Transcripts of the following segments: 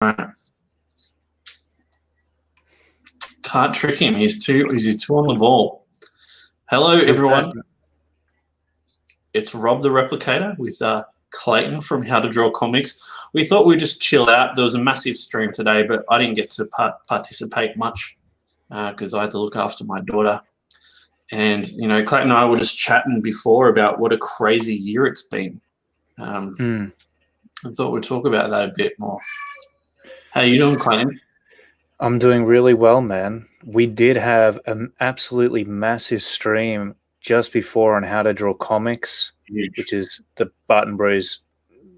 Right. Can't trick him. He's too on the ball. Hello, everyone. It's Rob the Replicator with Clayton from How to Draw Comics. We thought we'd just chill out. There was a massive stream today, but I didn't get to participate much because I had to look after my daughter. And, you know, Clayton and I were just chatting before about what a crazy year it's been. I thought we'd talk about that a bit more. How you doing, Clayton? I'm doing really well, man. We did have an absolutely massive stream just before on How to Draw Comics, which is the Barton Bros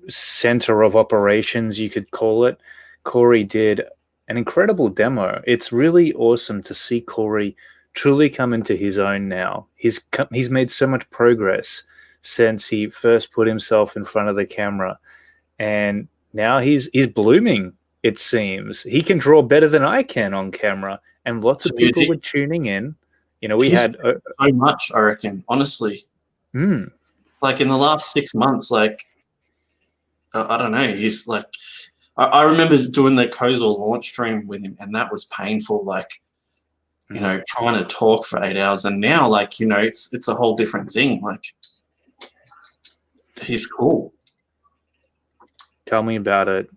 center of operations, you could call it. Corey did an incredible demo. It's really awesome to see Corey truly come into his own now. He's made so much progress since he first put himself in front of the camera, and now he's blooming. It seems he can draw better than I can on camera, and lots of people were tuning in. You know, we had so much, I reckon, honestly. Like in the last 6 months, like I don't know, he's like, I remember doing the Kozor launch stream with him, and that was painful. Like, you know, trying to talk for 8 hours, and now, like, you know, it's a whole different thing. Like, he's cool. Tell me about it.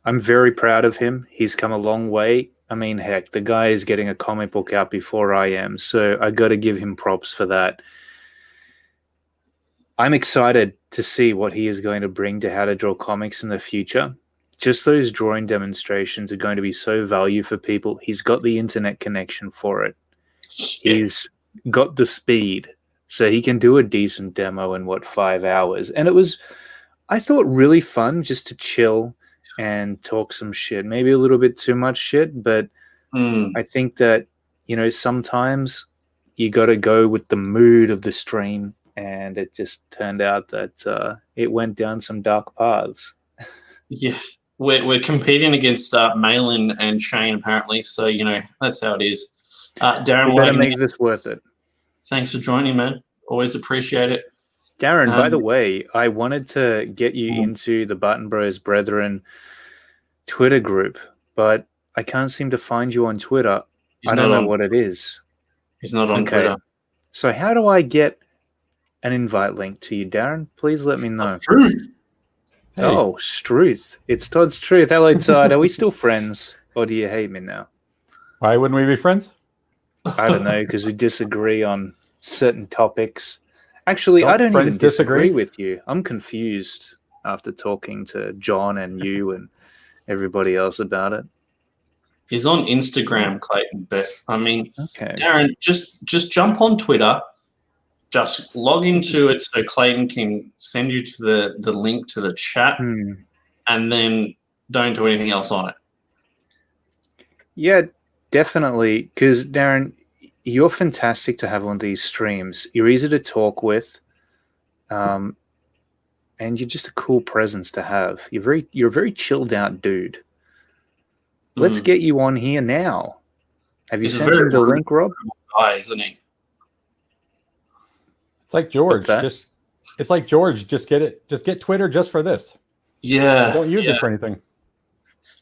I'm very proud of him. He's come a long way. I mean, heck, the guy is getting a comic book out before I am, so I got to give him props for that. I'm excited to see what he is going to bring to How to Draw Comics in the future. Just those drawing demonstrations are going to be so valuable for people. He's got the internet connection for it. He's got the speed, so he can do a decent demo in, 5 hours? And it was, I thought, really fun just to chill and talk some shit, maybe a little bit too much shit, but I think that, you know, sometimes you got to go with the mood of the stream, and it just turned out that it went down some dark paths. Yeah, we're competing against Malin and Shane apparently, so you know that's how it is. Darren, we better make this worth it. Thanks for joining, man. Always appreciate it. Darren, by the way, I wanted to get you into the Barton Bros Brethren Twitter group, but I can't seem to find you on Twitter. I don't know what it is. He's not on Twitter. So how do I get an invite link to you, Darren? Please let me know. Truth. Hey. Oh, Struth. It's Todd's Truth. Hello, Todd. Are we still friends, or do you hate me now? Why wouldn't we be friends? I don't know, because we disagree on certain topics. Actually, I don't even disagree with you. I'm confused after talking to John and you and everybody else about it. He's on Instagram, Clayton, but I mean, Darren, just jump on Twitter, just log into it so Clayton can send you to the link to the chat, and then don't do anything else on it. Yeah, definitely, because Darren, you're fantastic to have on these streams. You're easy to talk with, and you're just a cool presence to have. You're a very chilled out dude. Let's get you on here now. Have you sent him the link, Rob? Guy, isn't he? It's like George. It's like George. Just get it. Just get Twitter just for this. Yeah. Don't use it for anything.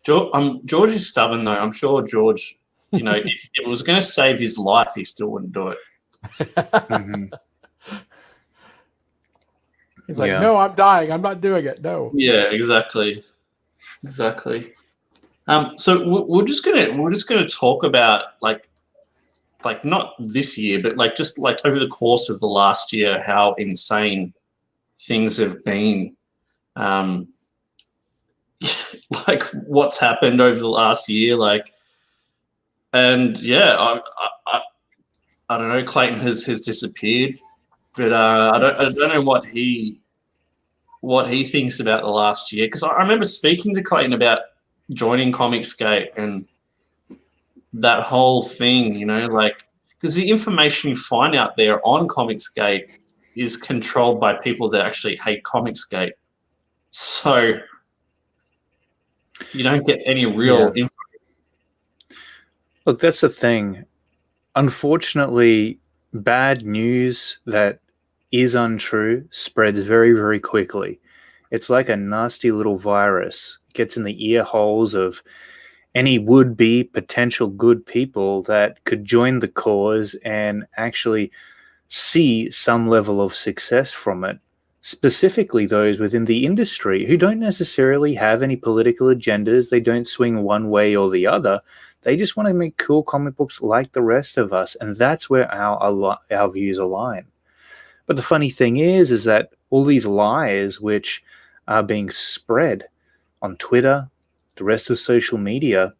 George is stubborn though. I'm sure George, you know, if it was going to save his life, he still wouldn't do it. He's like, no, I'm dying. I'm not doing it. No. Yeah, exactly. So we're just gonna talk about like not this year, but like just like over the course of the last year, how insane things have been. Like what's happened over the last year, like, and yeah, I don't know. Clayton has disappeared, but I don't know what he thinks about the last year, because I remember speaking to Clayton about joining Comicsgate and that whole thing, you know, like, because the information you find out there on Comicsgate is controlled by people that actually hate Comicsgate, so you don't get any real info. Look, that's the thing. Unfortunately, bad news that is untrue spreads very, very quickly. It's like a nasty little virus. gets in the ear holes of any would-be potential good people that could join the cause and actually see some level of success from it, specifically those within the industry who don't necessarily have any political agendas. They don't swing one way or the other. They just want to make cool comic books like the rest of us, and that's where our views align. But the funny thing is that all these lies which are being spread on Twitter, the rest of social media,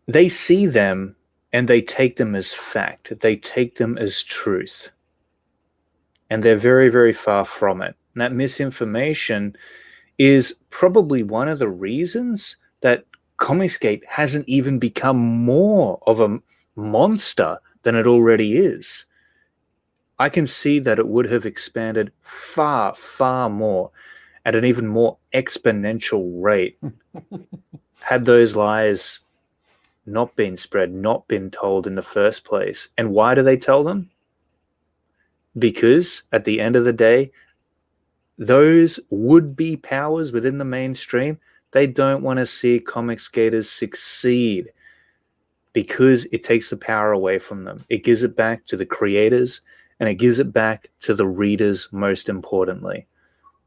they see them and they take them as fact. They take them as truth. And they're very, very far from it. And that misinformation is probably one of the reasons that Comicsgate hasn't even become more of a monster than it already is. I can see that it would have expanded far, far more at an even more exponential rate had those lies not been spread, not been told in the first place. And why do they tell them? Because at the end of the day, those would-be powers within the mainstream, they don't want to see comic skaters succeed because it takes the power away from them. It gives it back to the creators, and it gives it back to the readers, most importantly.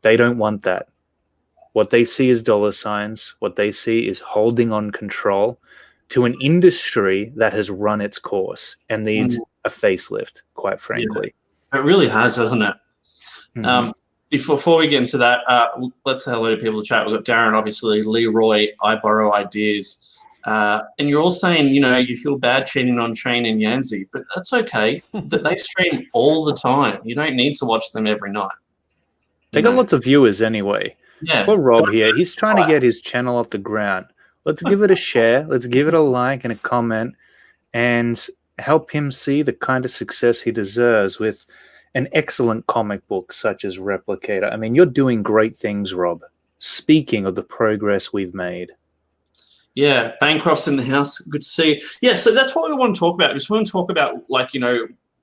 They don't want that. What they see is dollar signs. What they see is holding on control to an industry that has run its course and needs a facelift, quite frankly. Yeah, it really has, hasn't it? Mm-hmm. Before we get into that, let's say hello to people in the chat. We've got Darren, obviously, Leroy, I Borrow Ideas. And you're all saying, you feel bad cheating on Shane and Yanzi, but that's okay. They stream all the time. You don't need to watch them every night. They got lots of viewers anyway. Yeah. Poor Rob here. He's trying to get his channel off the ground. Let's give it a share. Let's give it a like and a comment and help him see the kind of success he deserves with an excellent comic book such as Replicator. I mean, you're doing great things, Rob. Speaking of the progress we've made. Yeah, Bancroft's in the house. Good to see you. Yeah, so that's what we want to talk about. We just want to talk about,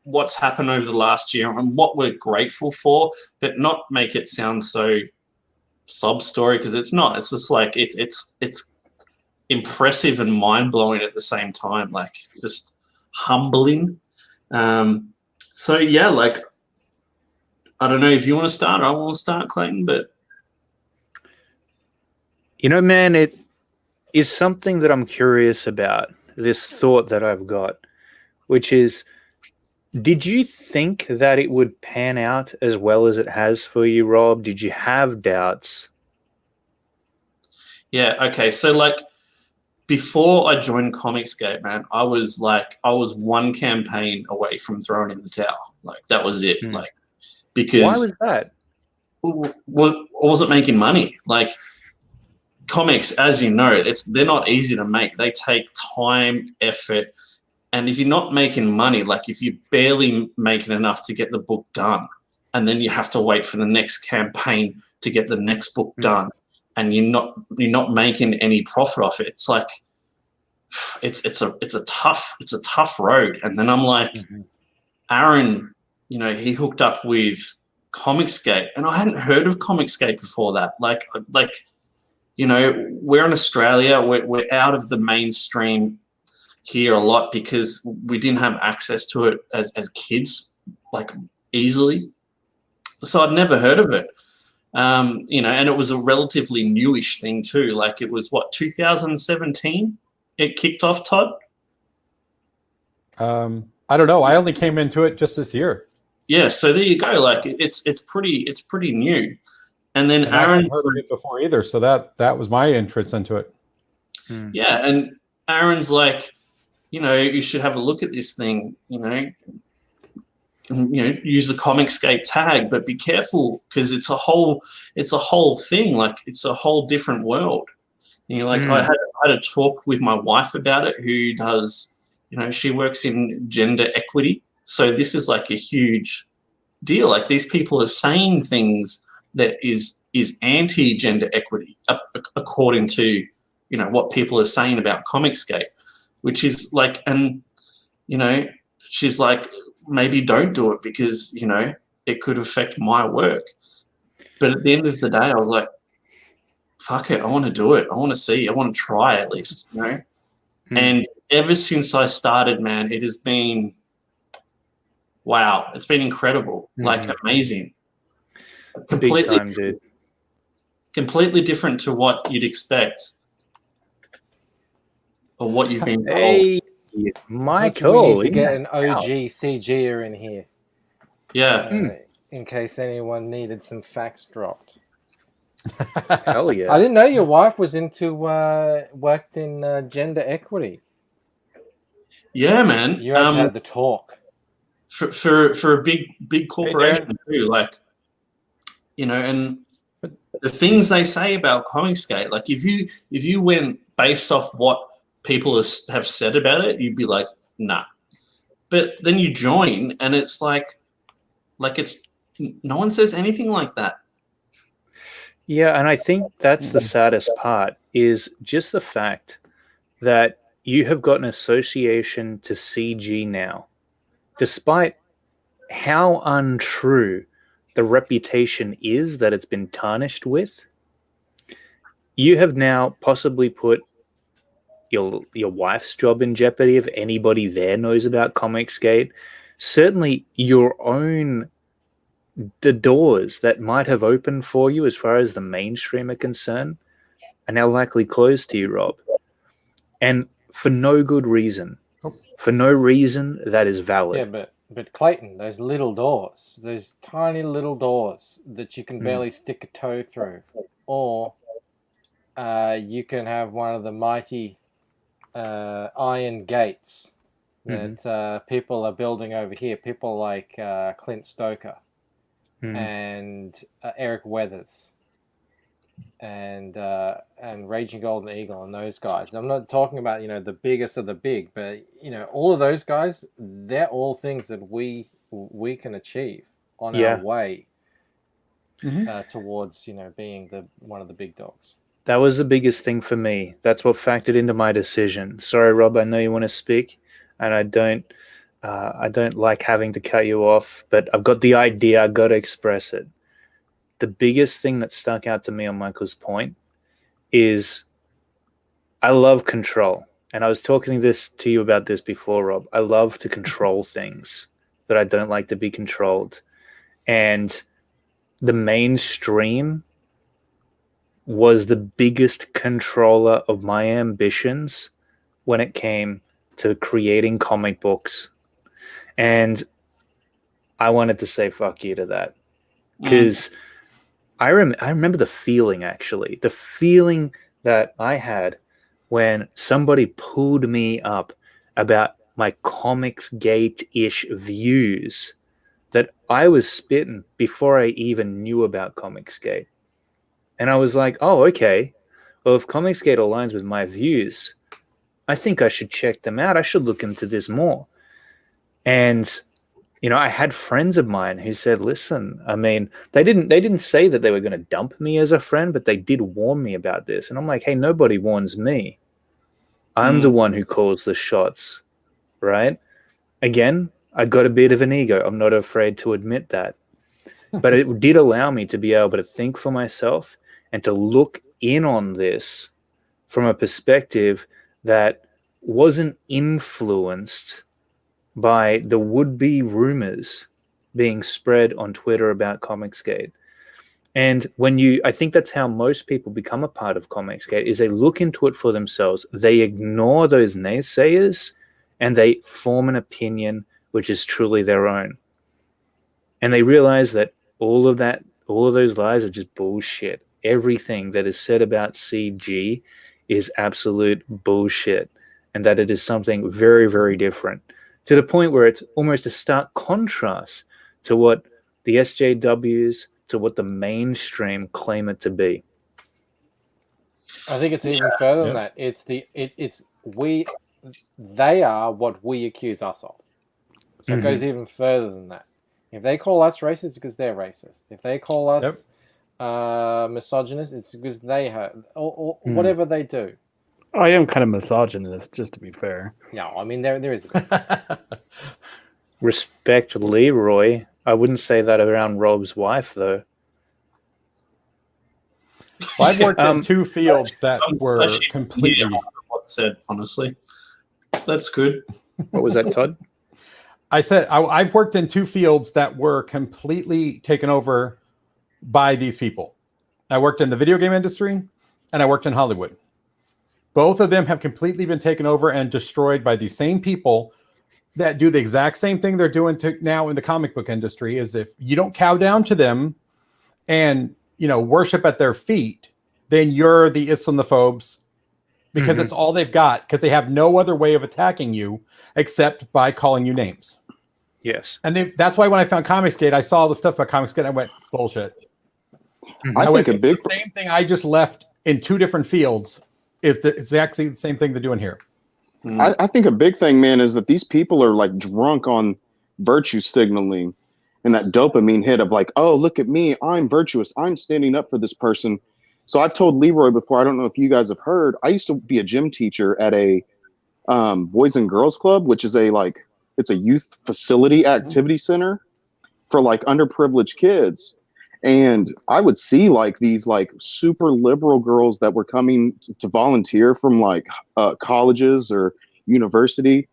what's happened over the last year and what we're grateful for, but not make it sound so sub-story, because it's not. It's just like it's impressive and mind-blowing at the same time, just humbling. So, yeah, I don't know if you want to start. I want to start, Clayton, but... Man, it is something that I'm curious about, this thought that I've got, which is, did you think that it would pan out as well as it has for you, Rob? Did you have doubts? Yeah, okay. So, before I joined Comicsgate, man, I was one campaign away from throwing in the towel. That was it. Because... Why was that? Well, I wasn't making money. Comics, as you know, they're not easy to make. They take time, effort, and if you're not making money, if you're barely making enough to get the book done, and then you have to wait for the next campaign to get the next book done, and you're not making any profit off it, it's a tough road. And then I'm like, Aaron, he hooked up with Comicsgate, and I hadn't heard of Comicsgate before that. We're in Australia. We're out of the mainstream here a lot because we didn't have access to it as kids, easily. So I'd never heard of it. And it was a relatively newish thing too. It was 2017 it kicked off, Todd? I don't know. I only came into it just this year. Yeah, so there you go. It's pretty new. And then Aaron... I hadn't heard of it before either, so that was my entrance into it. Yeah, and Aaron's you should have a look at this thing, use the Comicsgate tag, but be careful because it's a whole thing. It's a whole different world. And I had a talk with my wife about it, who does, she works in gender equity. So this is a huge deal. These people are saying things that is anti-gender equity, according to, what people are saying about Comicsgate, which is she's maybe don't do it because, it could affect my work. But at the end of the day, I was like, fuck it, I want to do it. I want to see. I want to try at least, you know? And ever since I started, man, it has been, wow, it's been incredible. Like, amazing. Big time, dude. Completely different to what you'd expect or what you've been told. Hey, Michael. We need to get an OG CG'er in here. Yeah. In case anyone needed some facts dropped. Hell yeah. I didn't know your wife was into worked in gender equity. Yeah, man. You had the talk for a big corporation too, like, you know, and the things they say about Comicsgate, like if you went based off what people have said about it, you'd be like, nah. But then you join, and it's like it's no one says anything like that. Yeah, and I think that's the saddest part, is just the fact that you have got an association to CG now, despite how untrue the reputation is that it's been tarnished with. You have now possibly put your wife's job in jeopardy if anybody there knows about Comicsgate. Certainly the doors that might have opened for you as far as the mainstream are concerned are now likely closed to you, Rob. And for no good reason. For no reason that is valid. Yeah, but Clayton, those little doors, those tiny little doors that you can barely stick a toe through, or you can have one of the mighty iron gates that people are building over here. People like Clint Stoker and Eric Weathers and Raging Golden Eagle and those guys. I'm not talking about, you know, the biggest of the big, but, you know, all of those guys, they're all things that we can achieve on our way towards, you know, being one of the big dogs. That was the biggest thing for me. That's what factored into my decision. Sorry, Rob, I know you want to speak, and I don't like having to cut you off, but I've got the idea. I've got to express it. The biggest thing that stuck out to me on Michael's point is I love control. And I was talking to you about this before, Rob. I love to control things, but I don't like to be controlled. And the mainstream was the biggest controller of my ambitions when it came to creating comic books. And I wanted to say fuck you to that. Because I remember the feeling, actually. The feeling that I had when somebody pulled me up about my Comicsgate-ish views that I was spitting before I even knew about Comicsgate. And I was like, oh, okay. Well, if Comicsgate aligns with my views, I think I should check them out. I should look into this more. And, you know, I had friends of mine who said, listen, I mean, they didn't say that they were going to dump me as a friend, but they did warn me about this. And I'm like, hey, nobody warns me. I'm the one who calls the shots, right? Again, I got a bit of an ego. I'm not afraid to admit that. But it did allow me to be able to think for myself and to look in on this from a perspective that wasn't influenced by the would-be rumors being spread on Twitter about Comicsgate. And I think that's how most people become a part of Comicsgate, is they look into it for themselves. They ignore those naysayers and they form an opinion which is truly their own. And they realize that all of those lies are just bullshit. Everything that is said about CG is absolute bullshit, and that it is something very, very different, to the point where it's almost a stark contrast to what the SJWs, to what the mainstream claim it to be. I think it's even further than that. They are what we accuse us of. So it goes even further than that. If they call us racist, it's because they're racist. If they call us misogynist, it's because they have, or whatever they do. I am kind of misogynist, just to be fair. No, I mean, there is. Respect Leroy. I wouldn't say that around Rob's wife, though. Well, I've worked in 2 fields that I'm were actually completely. what said, honestly. That's good. What was that, Todd? I said I've worked in 2 fields that were completely taken over by these people. I worked in the video game industry and I worked in Hollywood. Both of them have completely been taken over and destroyed by the same people that do the exact same thing they're doing now in the comic book industry. Is if you don't cow down to them and worship at their feet, then you're the Islamophobes, because it's all they've got, because they have no other way of attacking you except by calling you names. Yes. And that's why when I found Comicsgate, I saw all the stuff about Comicsgate and I went, bullshit. I think a big the same thing I just left in 2 different fields is exactly the same thing they're doing here. I think a big thing, man, is that these people are like drunk on virtue signaling and that dopamine hit of like, oh, look at me, I'm virtuous, I'm standing up for this person. So I've told Leroy before, I don't know if you guys have heard, I used to be a gym teacher at a Boys and Girls Club, which is it's a youth facility activity center for like underprivileged kids. And I would see like these like super liberal girls that were coming to volunteer from like colleges or university.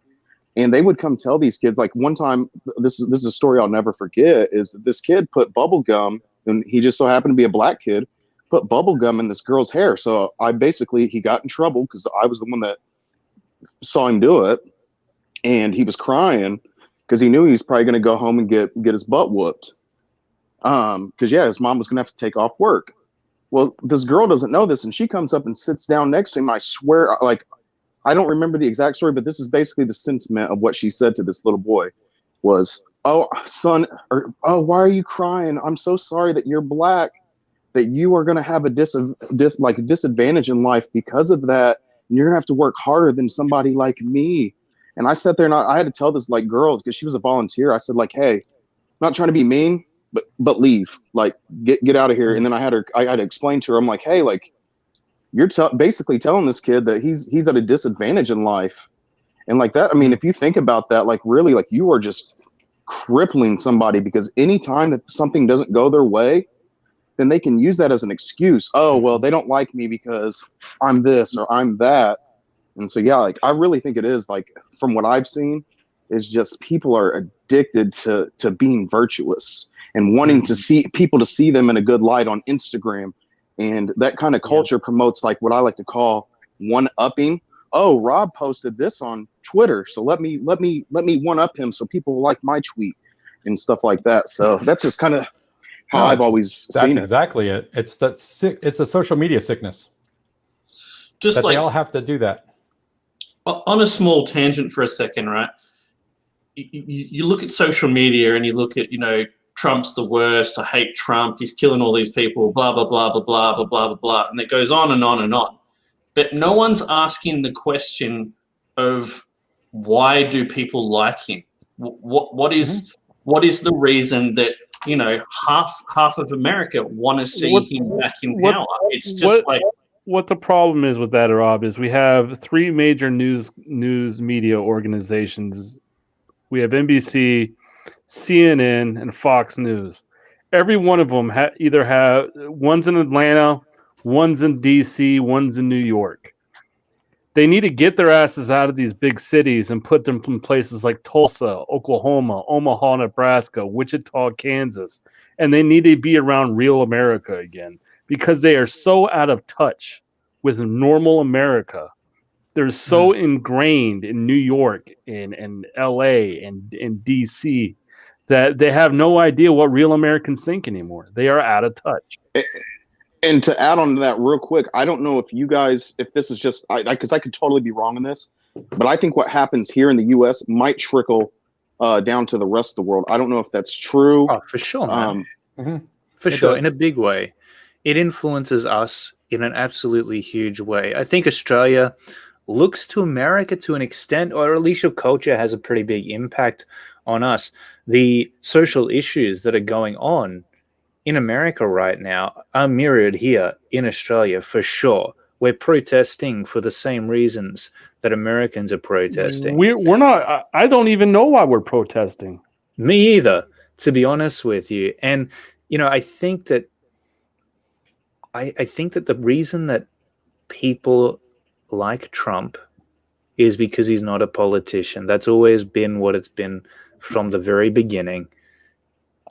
And they would come tell these kids, like one time, this is a story I'll never forget, is that this kid put bubble gum, and he just so happened to be a black kid, put bubble gum in this girl's hair. So he got in trouble because I was the one that saw him do it. And he was crying because he knew he was probably going to go home and get his butt whooped. Because his mom was gonna have to take off work. Well, this girl doesn't know this, and she comes up and sits down next to him. I swear, like, I don't remember the exact story, but this is basically the sentiment of what she said to this little boy was, "Oh, son," or "Oh, why are you crying? I'm so sorry that you're black, that you are gonna have a disadvantage in life because of that, and you're gonna have to work harder than somebody like me." And I sat there and I had to tell this like girl, because she was a volunteer. I said like, "Hey, I'm not trying to be mean, but leave, like get out of here." And then I had to explain to her, I'm like, hey, like you're basically telling this kid that he's at a disadvantage in life. And like that, I mean, if you think about that, like really, like you are just crippling somebody, because anytime that something doesn't go their way, then they can use that as an excuse. Oh, well, they don't like me because I'm this or I'm that. And so, like, I really think it is, like, from what I've seen, is just people are addicted to being virtuous and wanting to see people to see them in a good light on Instagram. And that kind of culture promotes like what I like to call one-upping. Oh, Rob posted this on Twitter, so let me one-up him so people will like my tweet and stuff like that. So that's just kind of how I've always seen it. That's exactly it. It's it's a social media sickness. Just that like they all have to do that. On a small tangent for a second, right? You look at social media and you look at, Trump's the worst, I hate Trump, he's killing all these people, blah, blah, blah, blah, blah, blah, blah, blah, blah. And it goes on and on and on. But no one's asking the question of why do people like him? What is the reason that, half of America want to see him back in power? It's just what the problem is with that, Rob, is we have 3 major news media organizations. We have NBC, CNN, and Fox News. Every one of them either have one's in Atlanta, one's in DC, one's in New York. They need to get their asses out of these big cities and put them in places like Tulsa, Oklahoma, Omaha, Nebraska, Wichita, Kansas. And they need to be around real America again, because they are so out of touch with normal America. They're so ingrained in New York and LA and in DC that they have no idea what real Americans think anymore. They are out of touch. And to add on to that real quick, I don't know if you guys, if this is just, because I could totally be wrong in this, but I think what happens here in the U.S. might trickle down to the rest of the world. I don't know if that's true. Oh, for sure, man. For It sure, does. in a big way. It influences us in an absolutely huge way. I think Australia looks to America to an extent, or at least your culture has a pretty big impact on us. The social issues that are going on in America right now are mirrored here in Australia for sure. We're protesting for the same reasons that Americans are protesting. We're not. I don't even know why we're protesting. Me either, to be honest with you. And, I think that I think that the reason that people like Trump is because he's not a politician. That's always been what it's been from the very beginning.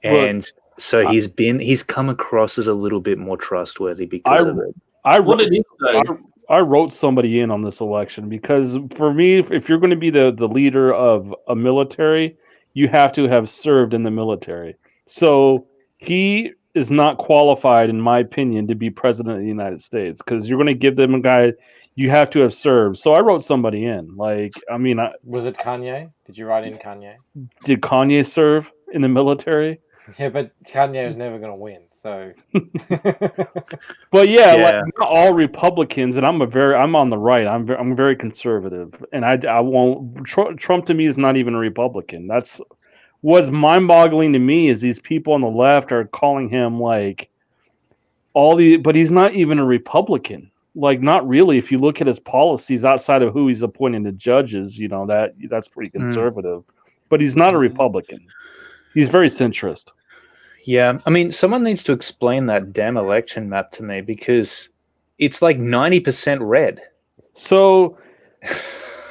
And so he's come across as a little bit more trustworthy because of it. I wrote somebody in on this election because for me, if you're going to be the leader of a military, you have to have served in the military. So he is not qualified, in my opinion, to be president of the United States because you're going to give them a guy you have to have served. So I wrote somebody in. Like, I mean, Was it Kanye? Did you write in Kanye? Did Kanye serve in the military? Yeah, but Kanye is never going to win. So, but yeah, like not all Republicans, and I'm on the right. I'm very conservative, and I won't. Trump to me is not even a Republican. That's what's mind-boggling to me is these people on the left are calling him like but he's not even a Republican. Like, not really. If you look at his policies outside of who he's appointing to judges, you know that's pretty conservative. But he's not a Republican. He's very centrist. Yeah, I mean, someone needs to explain that damn election map to me because it's like 90% red. So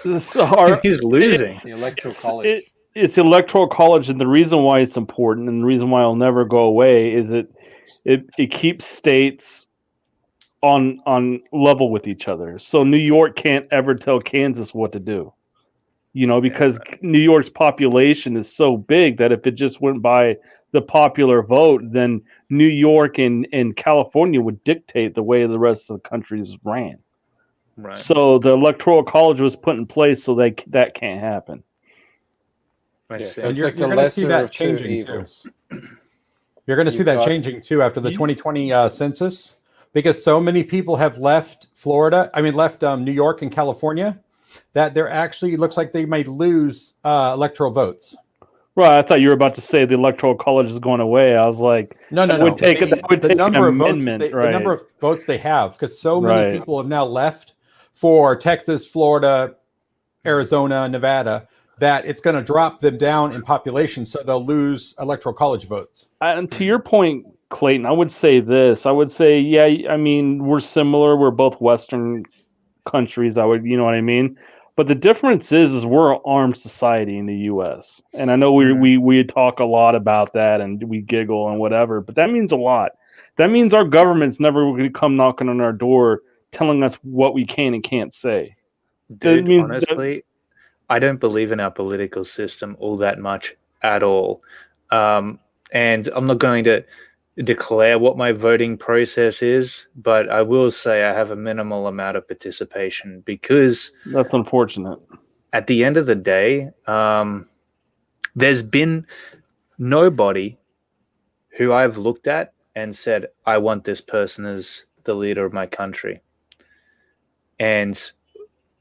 he's losing. The electoral college. It's electoral college, and the reason why it's important, and the reason why it'll never go away, is it keeps states on level with each other. So New York can't ever tell Kansas what to do. You know, because New York's population is so big that if it just went by the popular vote, then New York and California would dictate the way the rest of the countries ran. Right. So the electoral college was put in place so that can't happen. So you're going to see that changing too. You're going to see that changing too after the 2020 census, because so many people have left New York and California, that there actually looks like they might lose electoral votes. Right, I thought you were about to say the electoral college is going away. I was like, no. The number of votes they have, because so many people have now left for Texas, Florida, Arizona, Nevada, that it's going to drop them down in population, so they'll lose electoral college votes. And to your point, Clayton, I would say this. I would say, I mean, we're similar. We're both Western countries. You know what I mean? But the difference is we're an armed society in the U.S. And I know we talk a lot about that and we giggle and whatever, but that means a lot. That means our government's never going to come knocking on our door telling us what we can and can't say. Dude, honestly, I don't believe in our political system all that much at all. And I'm not going to declare what my voting process is, but I will say I have a minimal amount of participation because that's unfortunate. At the end of the day, there's been nobody who I've looked at and said, I want this person as the leader of my country. And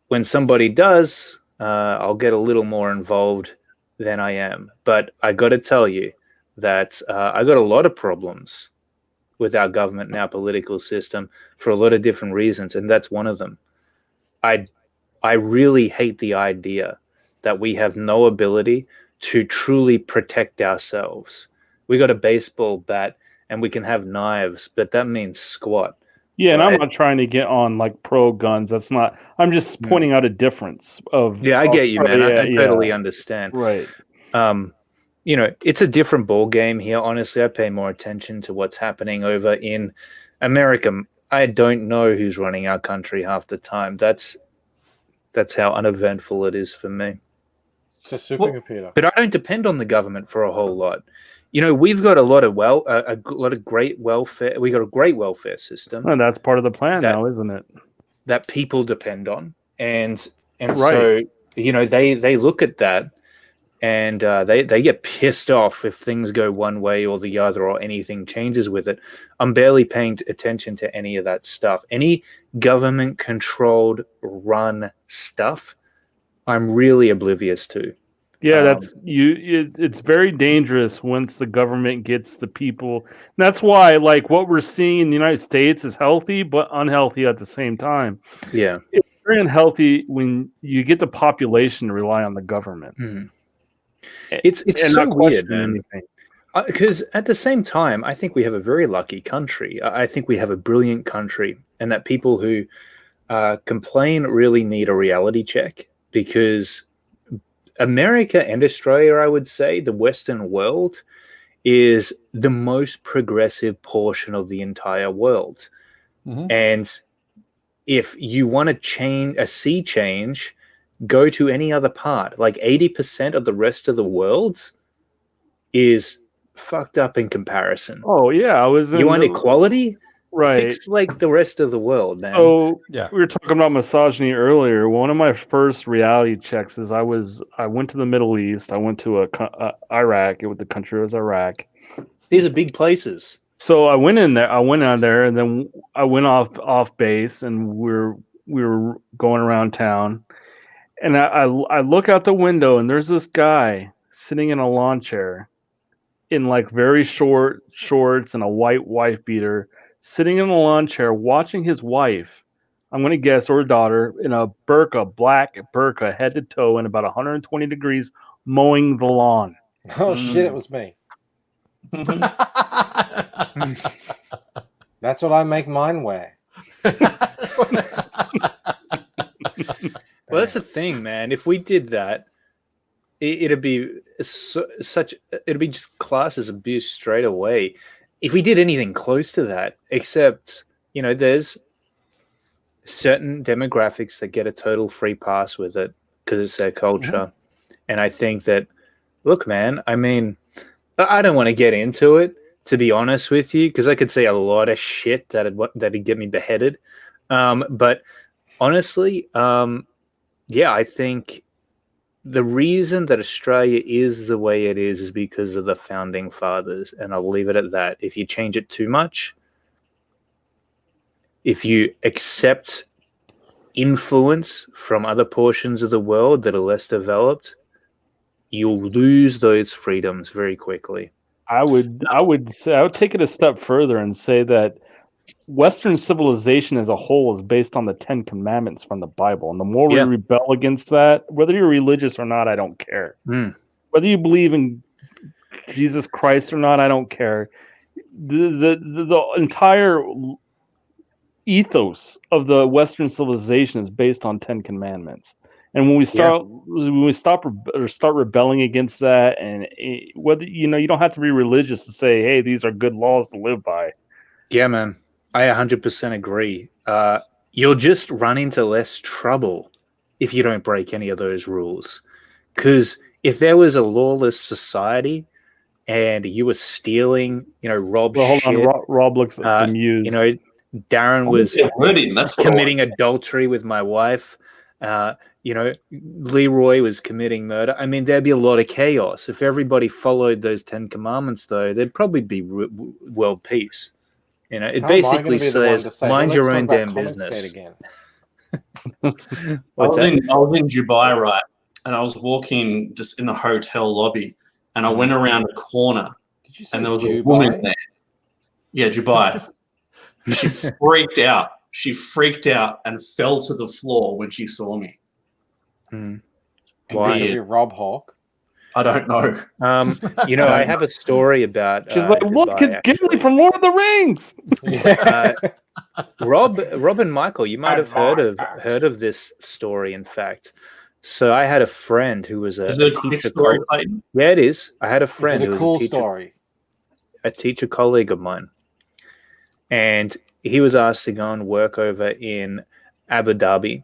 when somebody does, I'll get a little more involved than I am. But I got to tell you that I got a lot of problems with our government and our political system for a lot of different reasons, and that's one of them. I really hate the idea that we have no ability to truly protect ourselves. We got a baseball bat and we can have knives, but that means squat. Yeah, and I'm not trying to get on like pro guns. That's not. I'm just pointing out a difference of. Yeah, I get you, man. I totally understand. Right. You know, it's a different ball game here. Honestly, I pay more attention to what's happening over in America. I don't know who's running our country half the time. That's how uneventful it is for me. It's a supercomputer. But I don't depend on the government for a whole lot. You know, we've got a lot of great welfare. We got a great welfare system. And that's part of the plan now, isn't it? That people depend on, and so you know they look at that, and they get pissed off if things go one way or the other or anything changes with it. I'm barely paying attention to any of that stuff. Any government controlled run stuff, I'm really oblivious to. Yeah, it's very dangerous once the government gets the people. And that's why, like, what we're seeing in the United States is healthy, but unhealthy at the same time. Yeah. It's very unhealthy when you get the population to rely on the government. It's so weird, man. Anything. Because at the same time, I think we have a very lucky country. I think we have a brilliant country, and that people who complain really need a reality check, because America and Australia, I would say, the Western world, is the most progressive portion of the entire world. Mhm. And if you want to change a sea change, go to any other part. Like 80% of the rest of the world is fucked up in comparison. Oh yeah, I was. You want equality? right? Fix like the rest of the world, man. So Yeah. we were talking about misogyny earlier. One of my first reality checks is I went to the Middle East. I went to Iraq. The country was Iraq. These are big places. So I went in there. I went out there, and then I went off base, and we were going around town. And I look out the window, and there's this guy sitting in a lawn chair, in like very short shorts and a white wife beater, sitting in a lawn chair watching his wife, I'm gonna guess, or daughter, in a burqa, black burqa, head to toe, in about 120 degrees, mowing the lawn. Oh shit! It was me. That's what I make mine wear. Well, that's the thing, man. If we did that, it'd be it'd be just class as abuse straight away. If we did anything close to that, except, you know, there's certain demographics that get a total free pass with it because it's their culture. Mm-hmm. And I think that, look, man, I mean, I don't want to get into it, to be honest with you, because I could say a lot of shit that'd get me beheaded. But honestly, yeah, I think the reason that Australia is the way it is because of the founding fathers, and I'll leave it at that. If you change it too much, if you accept influence from other portions of the world that are less developed, you'll lose those freedoms very quickly. I would take it a step further and say that Western civilization as a whole is based on the 10 Commandments from the Bible. And the more we rebel against that, whether you're religious or not, I don't care. Whether you believe in Jesus Christ or not, I don't care. The entire ethos of the Western civilization is based on 10 Commandments. And when we start rebelling against that, and whether, you know, you don't have to be religious to say, hey, these are good laws to live by. Yeah, man. I 100% agree. You'll just run into less trouble if you don't break any of those rules. Because if there was a lawless society and you were stealing, you know, Rob's shit. Hold on, Rob looks amused. You know, Darren was committing adultery with my wife. You know, Leroy was committing murder. I mean, there'd be a lot of chaos. If everybody followed those 10 Commandments, though, there'd probably be world peace. You know, it basically says, mind your own damn business. Again. I was in Dubai, right? And I was walking just in the hotel lobby, and I went around a corner, and there was a woman there. Yeah, Dubai. She freaked out. She freaked out and fell to the floor when she saw me. Why? You Rob Hawk? I don't know. You know, I have a story about. She's like, look, it's Gimli from Lord of the Rings. Rob and Michael, you might have heard of this story. In fact, so I had a friend who was a teacher. Yeah, it is. I had a friend who was a teacher colleague of mine, and he was asked to go and work over in Abu Dhabi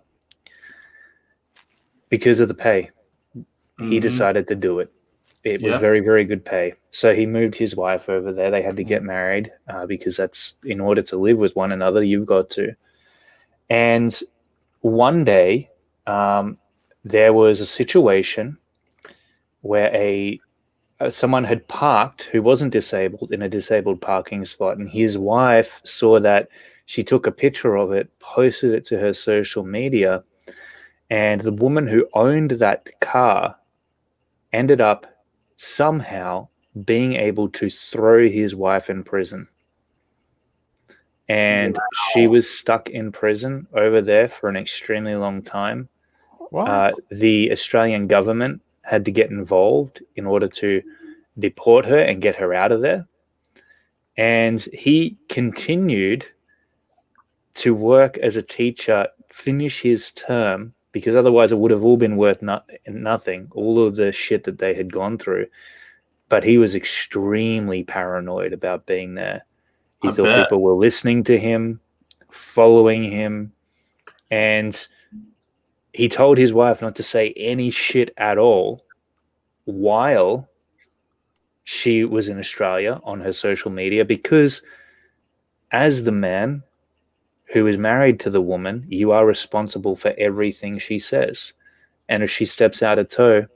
because of the pay. He decided to do it. It was very, very good pay. So he moved his wife over there. They had to get married because that's, in order to live with one another, you've got to. And one day there was a situation where someone had parked who wasn't disabled in a disabled parking spot, and his wife saw that. She took a picture of it, posted it to her social media, and the woman who owned that car ended up somehow being able to throw his wife in prison. And she was stuck in prison over there for an extremely long time. The Australian government had to get involved in order to deport her and get her out of there. And he continued to work as a teacher, finish his term, because otherwise it would have all been worth nothing, all of the shit that they had gone through. But he was extremely paranoid about being there. He thought people were listening to him, following him, and he told his wife not to say any shit at all while she was in Australia on her social media, because as the man who is married to the woman, you are responsible for everything she says. And if she steps out of toe,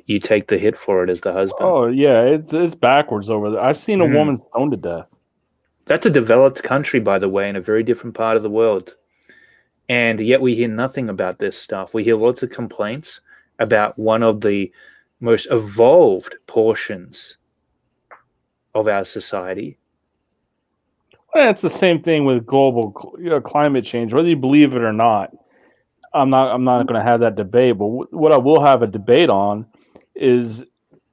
you take the hit for it as the husband. Oh, yeah, it's backwards over there. I've seen a woman stoned to death. That's a developed country, by the way, in a very different part of the world. And yet we hear nothing about this stuff. We hear lots of complaints about one of the most evolved portions of our society. Well, it's the same thing with global climate change, whether you believe it or not. I'm not going to have that debate, but what I will have a debate on is,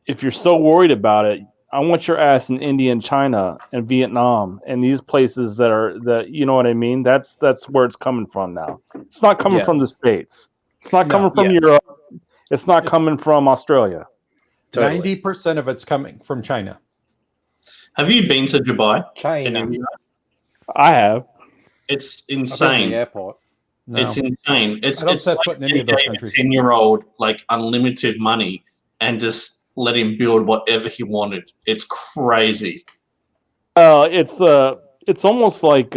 if you're so worried about it, I want your ass in India and China and Vietnam and these places that you know what I mean? That's where it's coming from now. It's not coming from the States. It's not coming from Europe. It's not coming from Australia. 90% of it's coming from China. Have you been to Dubai? China. I have. It's insane. The airport. No. It's insane. It's I don't it's set like foot in any of those a countries. 10-year-old like unlimited money and just let him build whatever he wanted. It's crazy. It's almost like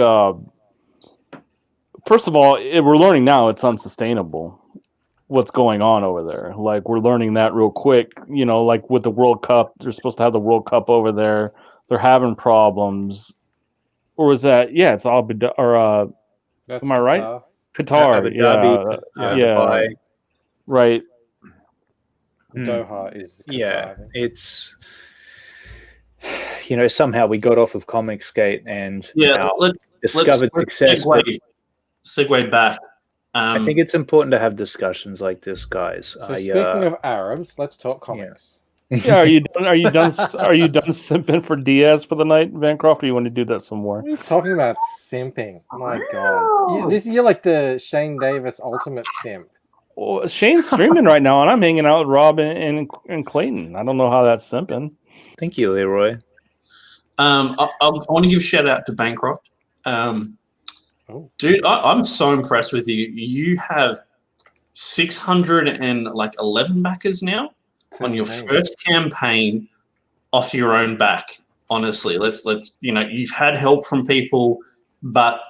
first of all, we're learning now it's unsustainable what's going on over there. Like, we're learning that real quick. You know, like with the World Cup, they're supposed to have the World Cup over there. They're having problems. Or was that? Yeah, it's all. Or That's am I right? Qatar. Qatar. Abu Dhabi, Dubai. Right. Doha is Qatar. Yeah, it's, somehow we got off of Comicsgate and discovered success. Segue back. I think it's important to have discussions like this, guys. So speaking of Arabs, let's talk comics. Yeah, are you done? Are you done? Are you done simping for Diaz for the night, Bancroft? Or you want to do that some more? What are you talking about simping? My God, you're like the Shane Davis ultimate simp. Well, Shane's streaming right now, and I'm hanging out with Rob and Clayton. I don't know how that's simping. Thank you, Leroy. I want to give a shout out to Bancroft. Dude, I'm so impressed with you. You have 611 backers now on your first campaign off your own back. Honestly, let's you've had help from people, but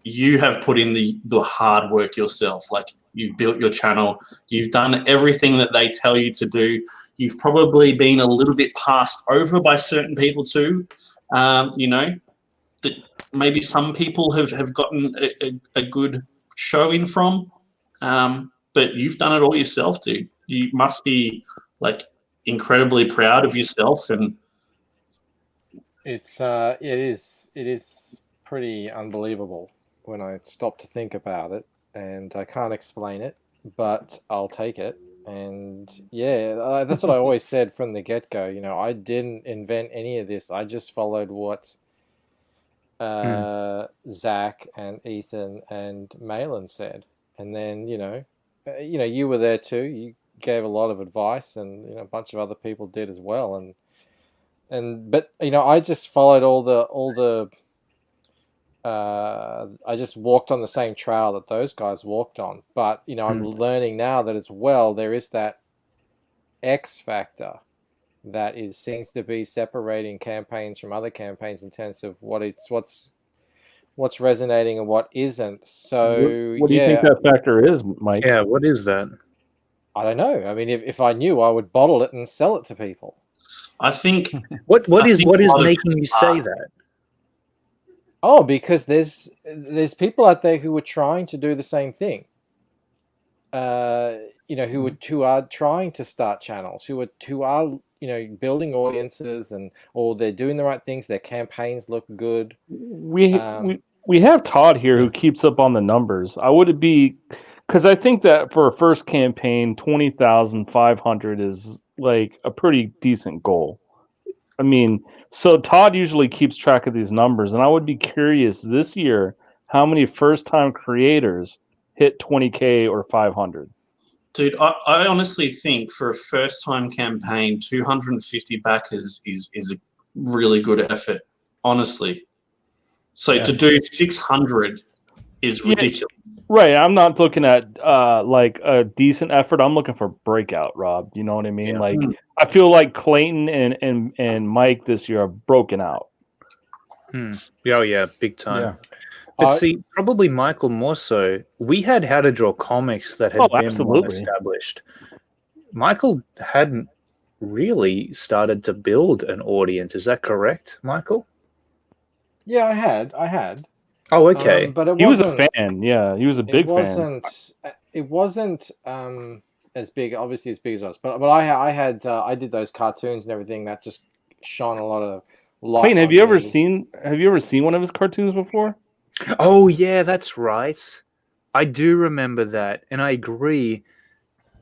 you have put in the hard work yourself. Like, you've built your channel, you've done everything that they tell you to do. You've probably been a little bit passed over by certain people too. That maybe some people have gotten a good showing from, but you've done it all yourself, dude. You must be like incredibly proud of yourself, and it is pretty unbelievable when I stop to think about it, and I can't explain it, but I'll take it. And yeah, that's what I always said from the get-go. I didn't invent any of this. I just followed what Zach and Ethan and Malin said, and then you were there too. You gave a lot of advice, and a bunch of other people did as well. But I just followed all the. I just walked on the same trail that those guys walked on. But I'm learning now that as well there is that X factor that seems to be separating campaigns from other campaigns in terms of what's resonating and what isn't. So what do you think that factor is, Mike? Yeah, what is that? I don't know. I mean, if I knew, I would bottle it and sell it to people. I think what is making you say that? Oh, because there's people out there who are trying to do the same thing. Who are trying to start channels, who are building audiences, or they're doing the right things. Their campaigns look good. We have Todd here who keeps up on the numbers. I would be, because I think that for a first campaign, 20,500 is like a pretty decent goal. I mean, so Todd usually keeps track of these numbers, and I would be curious this year how many first-time creators hit 20K or 500. Dude, I honestly think for a first-time campaign, 250 backers is a really good effort, honestly. So to do 600 is ridiculous. Right. I'm not looking at like a decent effort. I'm looking for breakout, Rob. You know what I mean? Yeah. Like I feel like Clayton and Mike this year are broken out. Oh yeah, big time. Yeah. But see, probably Michael more so. We had How to Draw Comics that had been well established. Michael hadn't really started to build an audience. Is that correct, Michael? Yeah, I had. Oh, okay. But he was a fan. Yeah, he was a big fan. It wasn't as big, obviously as big as us. But I did those cartoons and everything that just shone a lot of light. Clayton, have you ever seen one of his cartoons before? Oh yeah, that's right. I do remember that, and I agree.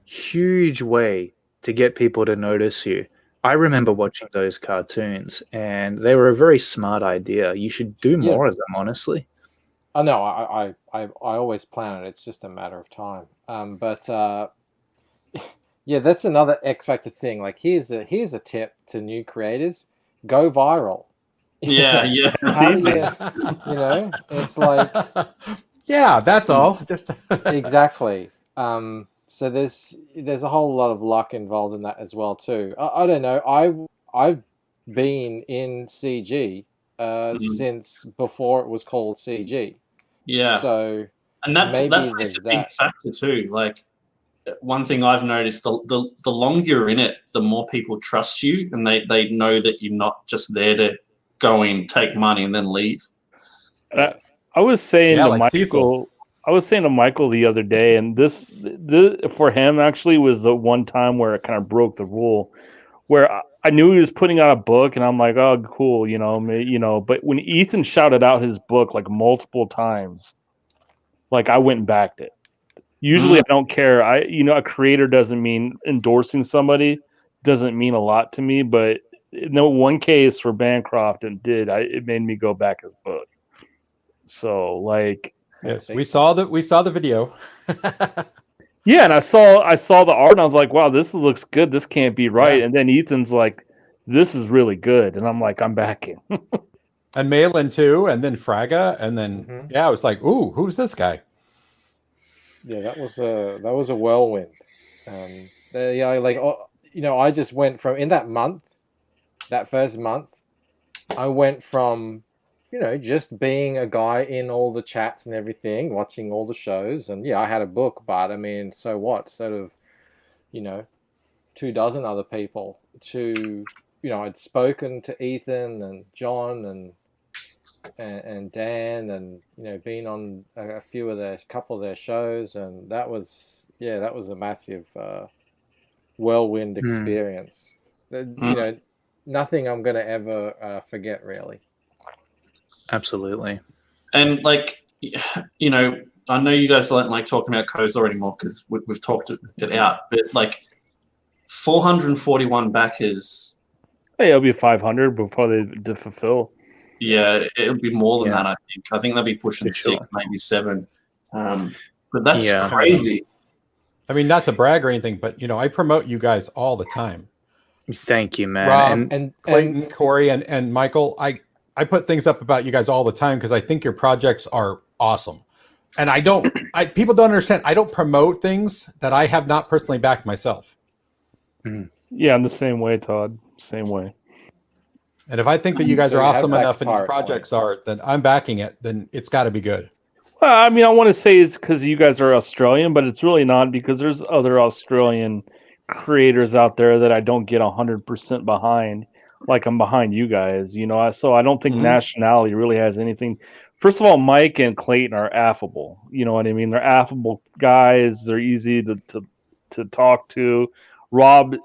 Huge way to get people to notice you. I remember watching those cartoons, and they were a very smart idea. You should do more of them, honestly. I know. I always plan it. It's just a matter of time. Yeah, that's another X Factor thing. Like, here's a tip to new creators: go viral. Yeah. How do you, it's like, yeah, that's all. Just exactly. So there's a whole lot of luck involved in that as well too. I don't know. I've been in CG since before it was called CG. Yeah. So and that plays a big factor too. Like, one thing I've noticed, the longer you're in it, the more people trust you, and they know that you're not just there to go in, take money, and then leave. I was saying to like Michael. Cecil. I was saying to Michael the other day, and this for him actually was the one time where it kind of broke the rule, where I knew he was putting out a book, and I'm like, oh, cool, But when Ethan shouted out his book like multiple times, like I went and backed it. Usually I don't care. A creator doesn't mean endorsing somebody, doesn't mean a lot to me, but in the one case for Bancroft it made me go back his book. So like. Yes, we saw the video. Yeah, and I saw the art, and I was like, "Wow, this looks good. This can't be right." Yeah. And then Ethan's like, "This is really good," and I'm like, "I'm backing." And Malin too, and then Fraga, and then I was like, "Ooh, who's this guy?" Yeah, that was a whirlwind. I just went from in that first month, I went from just being a guy in all the chats and everything, watching all the shows. And I had a book, but I mean, so what? Sort of, 24 other people I'd spoken to Ethan and John and Dan and, been on a couple of their shows. And that was a massive whirlwind experience. Nothing I'm going to ever forget, really. Absolutely. And like, I know you guys don't like talking about Kozar anymore because we've talked it out, but like 441 backers. Hey, it'll be 500 before they fulfill. Yeah, it'll be more than that. I think they'll be pushing 6, maybe 7. But that's crazy. I mean, not to brag or anything, but I promote you guys all the time. Thank you, man. Rob and Clayton, Corey, and Michael. I put things up about you guys all the time because I think your projects are awesome. And people don't understand. I don't promote things that I have not personally backed myself. Yeah, in the same way, Todd. Same way. And if I think that you guys are awesome enough and these projects are, then I'm backing it. Then it's got to be good. Well, I mean, I want to say it's because you guys are Australian, but it's really not, because there's other Australian creators out there that I don't get 100% behind. Like I'm behind you guys, so I don't think nationality really has anything. First of all, Mike and Clayton are affable. You know what I mean? They're affable guys. They're easy to talk to. Rob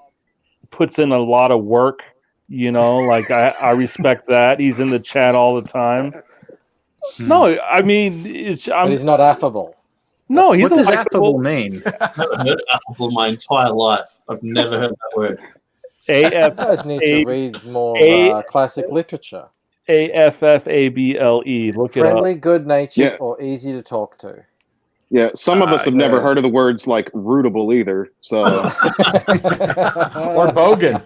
puts in a lot of work. Like I respect that. He's in the chat all the time. No, I mean but he's not affable. No, he's what does affable mean? I've never heard affable my entire life. I've never heard that word. You guys need to read more classic literature. AFFABLE. Look it up. Friendly, good-natured, Yeah. or easy to talk to. Yeah, some of us have never heard of the words like rootable either. So Or bogan.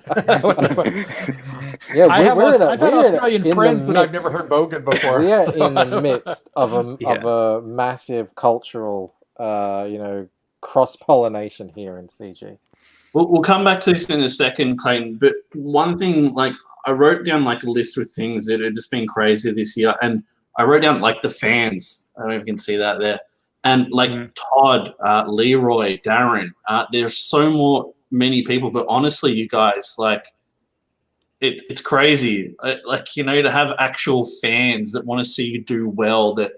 Yeah, I've had we're Australian in friends, the but I've midst- never heard bogan before. We are so in I the don't know. midst of a massive cultural, cross-pollination here in CG. We'll come back to this in a second, Clayton. But one thing, like, I wrote down like a list with things that have just been crazy this year, and I wrote down like the fans. I don't know if you can see that there, and like Todd, Leroy, Darren. There's so many people, but honestly, you guys, like, it's crazy. Like, you know, to have actual fans that want to see you do well. That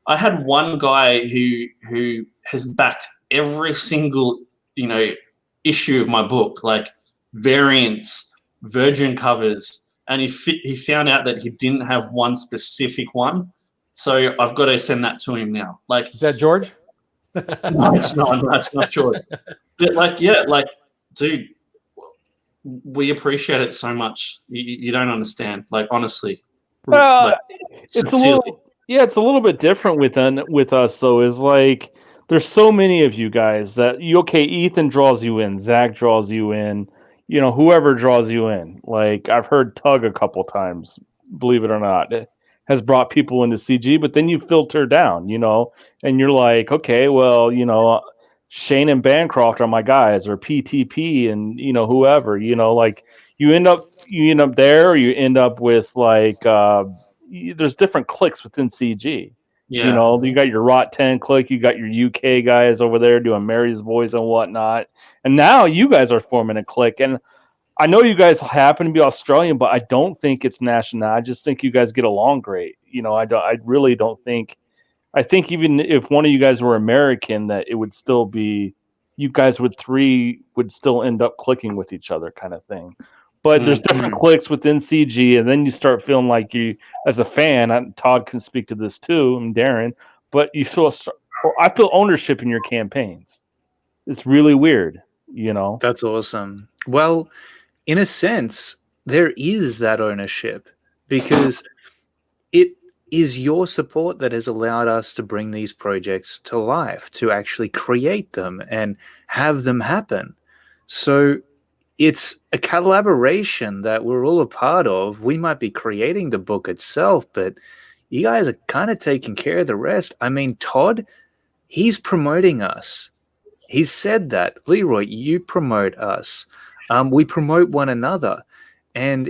I had one guy who has backed every single, you know, issue of my book, like variants, virgin covers, and he found out that he didn't have one specific one, so I've got to send that to him now. Like, Is that George? no, it's not. That's not George. But like, yeah, like, dude, we appreciate it so much. You don't understand. Like, honestly, like, it's a little bit different with us though. Is like there's so many of you guys that Ethan draws you in, Zach draws you in, you know, whoever draws you in. Like I've heard Tug a couple times, believe it or not, it has brought people into CG, but then you filter down, you know, and you're like, okay, well, you know, Shane and Bancroft are my guys, or PTP and, you know, whoever, you know, like you end up there, or you end up with like there's different cliques within CG. yeah. You know, you got your Rot 10 clique, you got your UK guys over there doing Mary's Boys and whatnot, and now you guys are forming a clique. And I know you guys happen to be Australian, but I don't think it's national. I just think you guys get along great. You know, I really don't think. I think even if one of you guys were American, that it would still be, you guys would still end up clicking with each other, kind of thing. But there's different cliques within CG, and then you start feeling like you, as a fan, and Todd can speak to this too, and Darren, but I feel ownership in your campaigns. It's really weird, you know? That's awesome. Well, in a sense, there is that ownership because it is your support that has allowed us to bring these projects to life, to actually create them and have them happen. So it's a collaboration that we're all a part of. We might be creating the book itself, but you guys are kind of taking care of the rest. I mean, Todd, he's promoting us. He's said that. Leroy, you promote us. We promote one another. And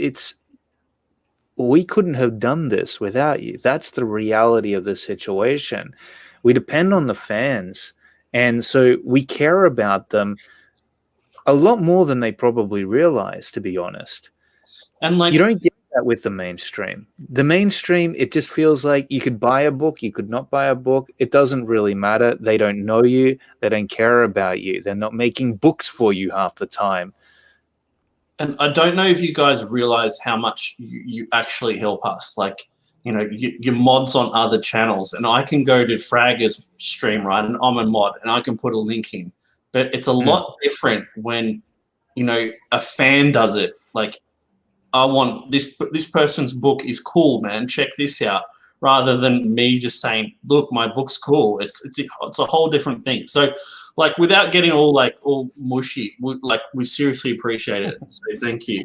we couldn't have done this without you. That's the reality of the situation. We depend on the fans. And so we care about them a lot more than they probably realize, to be honest. And like, you don't get that with the mainstream. The mainstream, it just feels like you could buy a book, you could not buy a book. It doesn't really matter. They don't know you. They don't care about you. They're not making books for you half the time. And I don't know if you guys realize how much you actually help us. Like, you know, your mods on other channels, and I can go to Fragger's stream, right, and I'm a mod, and I can put a link in. But it's a lot different when, you know, a fan does it. Like, I want this person's book is cool, man. Check this out. Rather than me just saying, look, my book's cool. It's a whole different thing. So, like, without getting all mushy, we seriously appreciate it. So thank you.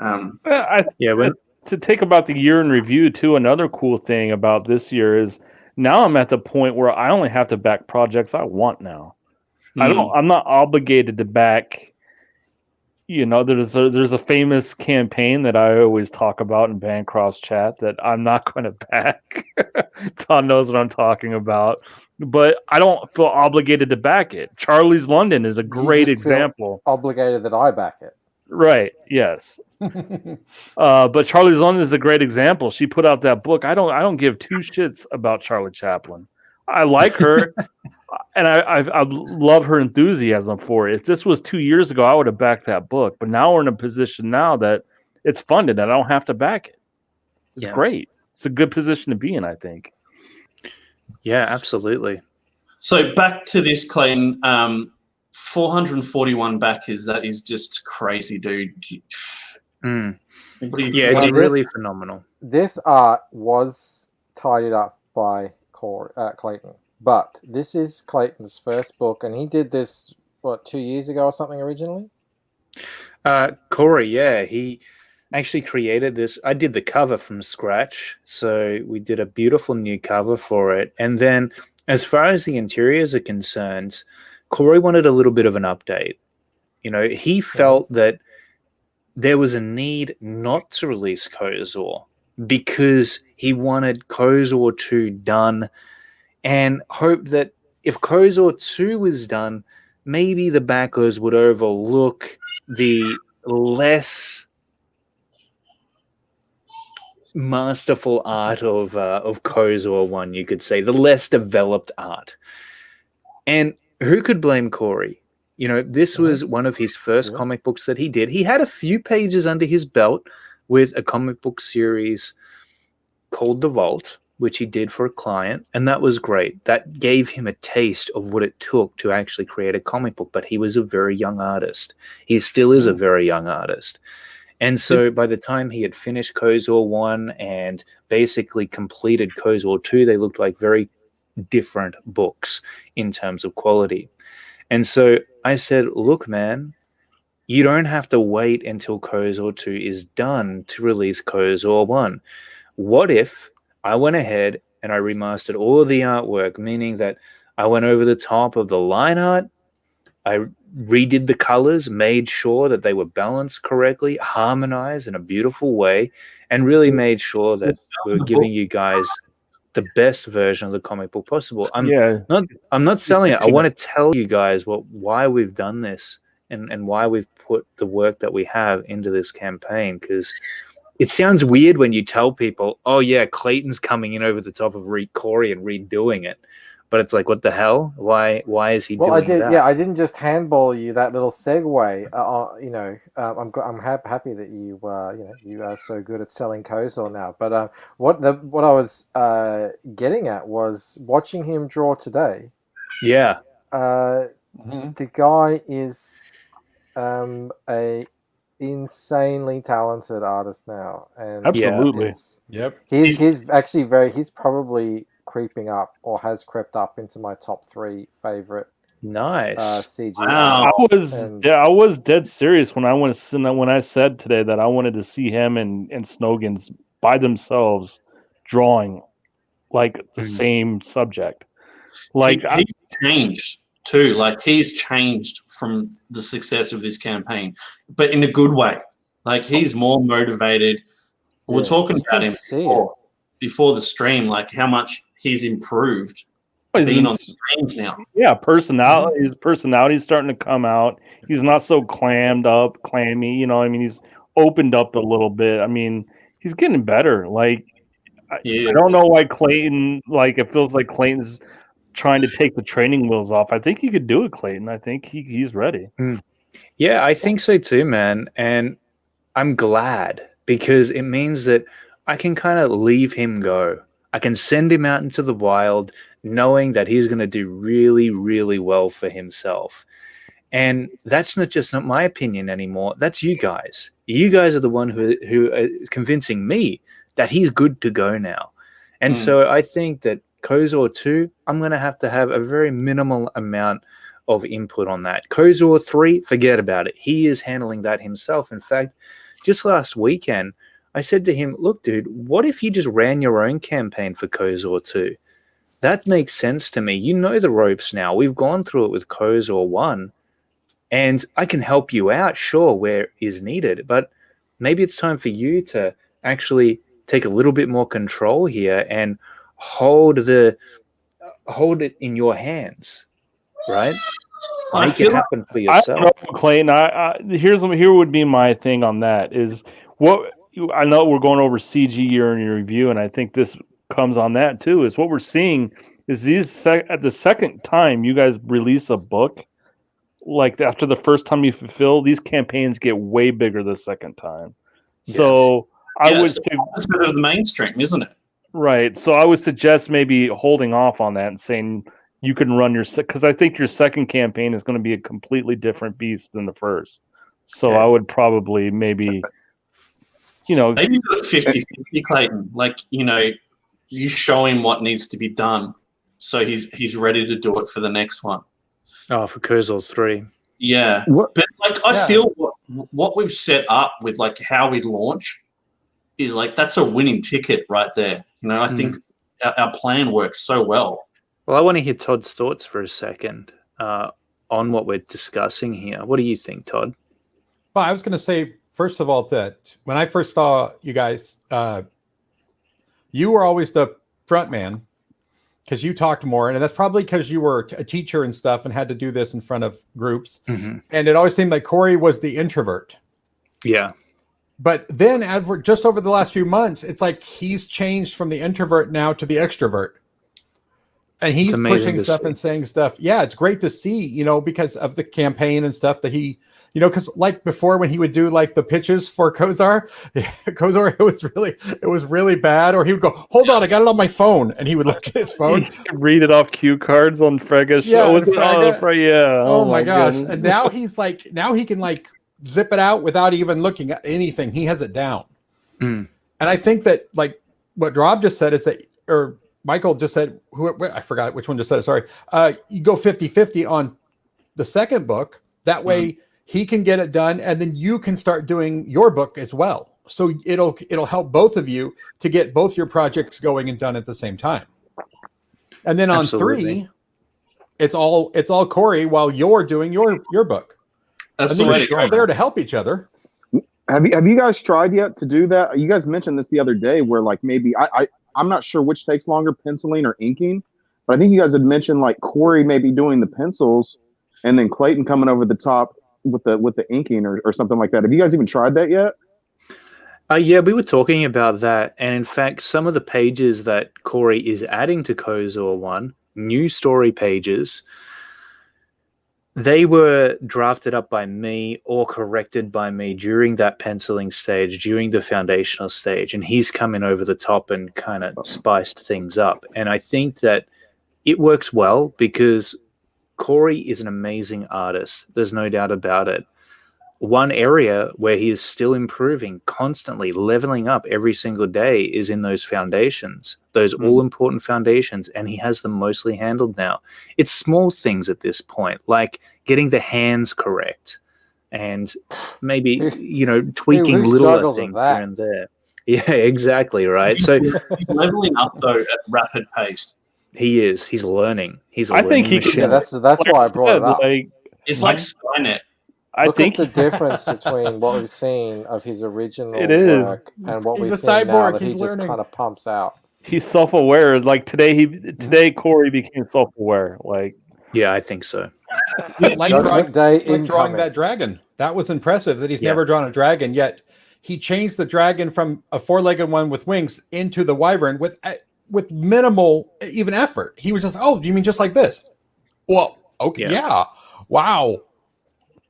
To take about the year in review too, another cool thing about this year is now I'm at the point where I only have to back projects I want now. I'm not obligated to back. You know, there's a famous campaign that I always talk about in Bancroft's chat that I'm not going to back. Todd knows what I'm talking about, but I don't feel obligated to back it. Charlie's London is a great example. Obligated that I back it. Right. Yes. But Charlie's London is a great example. She put out that book. I don't give two shits about Charlie Chaplin. I like her. And I love her enthusiasm for it. If this was 2 years ago, I would have backed that book. But now we're in a position now that it's funded. I don't have to back it. It's great. It's a good position to be in, I think. Yeah, absolutely. So back to this, Clayton. 441 backers. That is just crazy, dude. Mm. What do you- Yeah, what it's do you- really phenomenal. This art was tidied up by Clayton, but this is Clayton's first book, and he did this, 2 years ago or something originally? Corey, yeah, he actually created this. I did the cover from scratch, so we did a beautiful new cover for it. And then, as far as the interiors are concerned, Corey wanted a little bit of an update. You know, he felt that there was a need not to release Kozor because he wanted Kozor 2 done and hoped that if Kozor 2 was done, maybe the backers would overlook the less masterful art of Kozor 1, you could say, the less developed art. And who could blame Corey? You know, this was one of his first comic books that he did. He had a few pages under his belt with a comic book series called The Vault, which he did for a client, and that was great. That gave him a taste of what it took to actually create a comic book, but he was a very young artist. He still is a very young artist. And so by the time he had finished Kozor 1 and basically completed Kozor 2, they looked like very different books in terms of quality. And so I said, look, man, you don't have to wait until Kozor 2 is done to release Kozor 1. What if I went ahead and I remastered all of the artwork, meaning that I went over the top of the line art, I redid the colors, made sure that they were balanced correctly, harmonized in a beautiful way, and really made sure that we were giving you guys the best version of the comic book possible. I'm not selling it. I want to tell you guys why we've done this and why we've put the work that we have into this campaign, because it sounds weird when you tell people, oh yeah, Clayton's coming in over the top of Corey and redoing it. But it's like, what the hell? Why is he doing that? Yeah, I didn't just handball you that little segue. I'm happy that you you are so good at selling Kozor now. But what I was getting at was watching him draw today. Yeah. The guy is a insanely talented artist now, and absolutely, he's actually he's probably creeping up or has crept up into my top 3 favorite CG. Wow. I was dead serious when I said today that I wanted to see him and Snogans by themselves drawing like the same subject. Like he's changed too. Like he's changed from the success of this campaign, but in a good way. Like he's more motivated. We're talking about him before the stream, like how much he's improved being on streams now. Yeah, personality. His personality's starting to come out. He's not so clammy. You know, I mean, he's opened up a little bit. I mean, he's getting better. Like, I don't know why Clayton. Like, it feels like Clayton's trying to take the training wheels off. I think he could do it, Clayton. I think he's ready. Yeah, I think so too, man. And I'm glad because it means that I can kind of leave him go. I can send him out into the wild knowing that he's going to do really, really well for himself. And that's not my opinion anymore. That's you guys. You guys are the one who is convincing me that he's good to go now. And so I think that Kozor 2, I'm going to have a very minimal amount of input on that. Kozor 3, forget about it. He is handling that himself. In fact, just last weekend, I said to him, look, dude, what if you just ran your own campaign for Kozor 2? That makes sense to me. You know the ropes now. We've gone through it with Kozor 1, and I can help you out, sure, where is needed. But maybe it's time for you to actually take a little bit more control here and hold it in your hands, right? Make it happen for yourself. I don't know, Clayton. Here would be my thing on that is what I know we're going over CG year in your review, and I think this comes on that too. Is what we're seeing is at the second time you guys release a book, like after the first time you fulfill, these campaigns get way bigger the second time. So I would say instead of the mainstream, isn't it? Right. So I would suggest maybe holding off on that and saying you can run your because I think your second campaign is going to be a completely different beast than the first. So I would probably maybe, maybe do it 50-50, Clayton. Like, you show him what needs to be done, so he's ready to do it for the next one. Oh, for Kozol's 3. Yeah, What? but like I feel what we've set up with like how we launch is like that's a winning ticket right there. I think our plan works so well. Well, I want to hear Todd's thoughts for a second on what we're discussing here. What do you think, Todd? Well, I was going to say, first of all, that when I first saw you guys, you were always the front man because you talked more. And that's probably because you were a teacher and stuff and had to do this in front of groups. Mm-hmm. And it always seemed like Corey was the introvert. Yeah. But then just over the last few months, it's like he's changed from the introvert now to the extrovert. And he's pushing stuff and saying stuff. Yeah, it's great to see, because of the campaign and stuff that he, because like before when he would do like the pitches for Kozar, it was really bad. Or he would go, hold on, I got it on my phone. And he would look at his phone. Read it off cue cards on Frega's show. Oh my gosh. Goodness. And now now he can like zip it out without even looking at anything. He has it down. And I think that like what Rob just said is that, or Michael just said, I forgot which one just said it. Sorry. You go 50-50 on the second book. That way he can get it done. And then you can start doing your book as well. So it'll help both of you to get both your projects going and done at the same time. And then on 3, it's all Corey while you're doing your book. That's the way to go. There to help each other. Have you guys tried yet to do that? You guys mentioned this the other day where like maybe I'm not sure which takes longer, penciling or inking, but I think you guys had mentioned like Corey maybe doing the pencils and then Clayton coming over the top with the inking or something like that. Have you guys even tried that yet? Yeah, we were talking about that. And in fact, some of the pages that Corey is adding to Kozor 1, new story pages, they were drafted up by me or corrected by me during that penciling stage, during the foundational stage. And he's coming over the top and kind of spiced things up. And I think that it works well because Corey is an amazing artist. There's no doubt about it. One area where he is still improving, constantly leveling up every single day is in those foundations, those all-important foundations, and he has them mostly handled now. It's small things at this point, like getting the hands correct and maybe, tweaking little things here and there. Yeah, exactly, right? So he's leveling up, though, at rapid pace. He is. He's learning. He's a I learning think machine. that's why I brought it up. It's like Skynet. Look at the difference between what we've seen of his original work and what we've seen now that he just kind of pumps out. He's self-aware. Like today Corey became self-aware. Like, yeah, I think so. Like drawing that dragon. That was impressive that he's never drawn a dragon yet. He changed the dragon from a 4-legged one with wings into the wyvern with minimal even effort. He was just, oh, you mean just like this? Well, okay, yeah. Wow.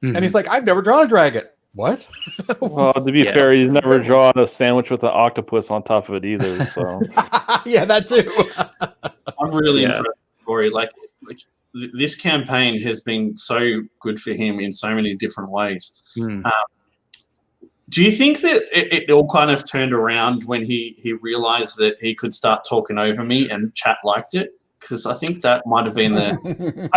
And he's like, I've never drawn a dragon. What? Well, to be fair, he's never drawn a sandwich with an octopus on top of it either. So yeah, that too. I'm really impressed, Corey. Like this campaign has been so good for him in so many different ways. Do you think that it all kind of turned around when he realized that he could start talking over me and chat liked it? Because I think that might have been the.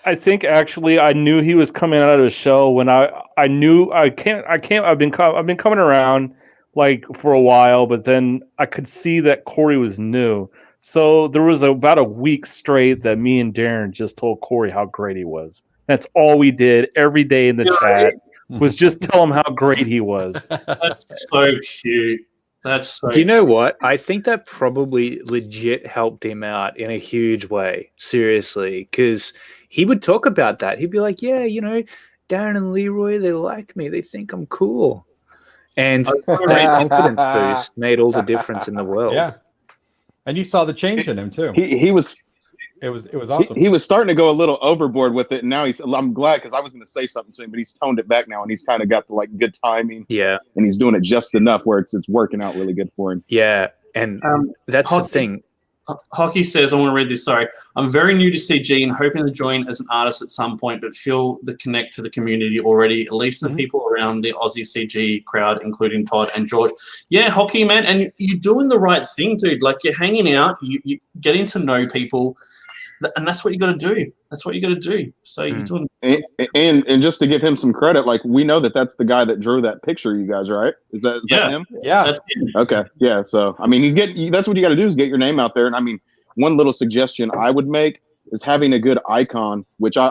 I think actually I knew he was coming out of the show when I knew I've been coming around like for a while, but then I could see that Corey was new. So there was about a week straight that me and Darren just told Corey how great he was. That's all we did every day in the chat was just tell him how great he was. That's so cute. Do you know what? I think that probably legit helped him out in a huge way. Seriously, because he would talk about that. He'd be like, yeah, Darren and Leroy, they like me. They think I'm cool. And that confidence boost made all the difference in the world. Yeah. And you saw the change in him too. He was it was awesome. He was starting to go a little overboard with it, and now I'm glad because I was going to say something to him, but he's toned it back now, and he's kind of got the like good timing. Yeah, and he's doing it just enough where it's working out really good for him. Yeah, and that's the thing. Hockey says, I want to read this, sorry. I'm very new to CG and hoping to join as an artist at some point, but feel the connect to the community already, at least the people around the Aussie CG crowd, including Todd and George. Yeah, Hockey, man, and you're doing the right thing, dude. Like, you're hanging out, you're getting to know people, and that's what you got to do. That's what you got to do. So you're doing. And just to give him some credit, like, we know that's the guy that drew that picture, you guys, right? Is that him? Yeah, that's him. Okay, yeah. So I mean, that's what you got to do is get your name out there. And I mean, one little suggestion I would make is having a good icon, which I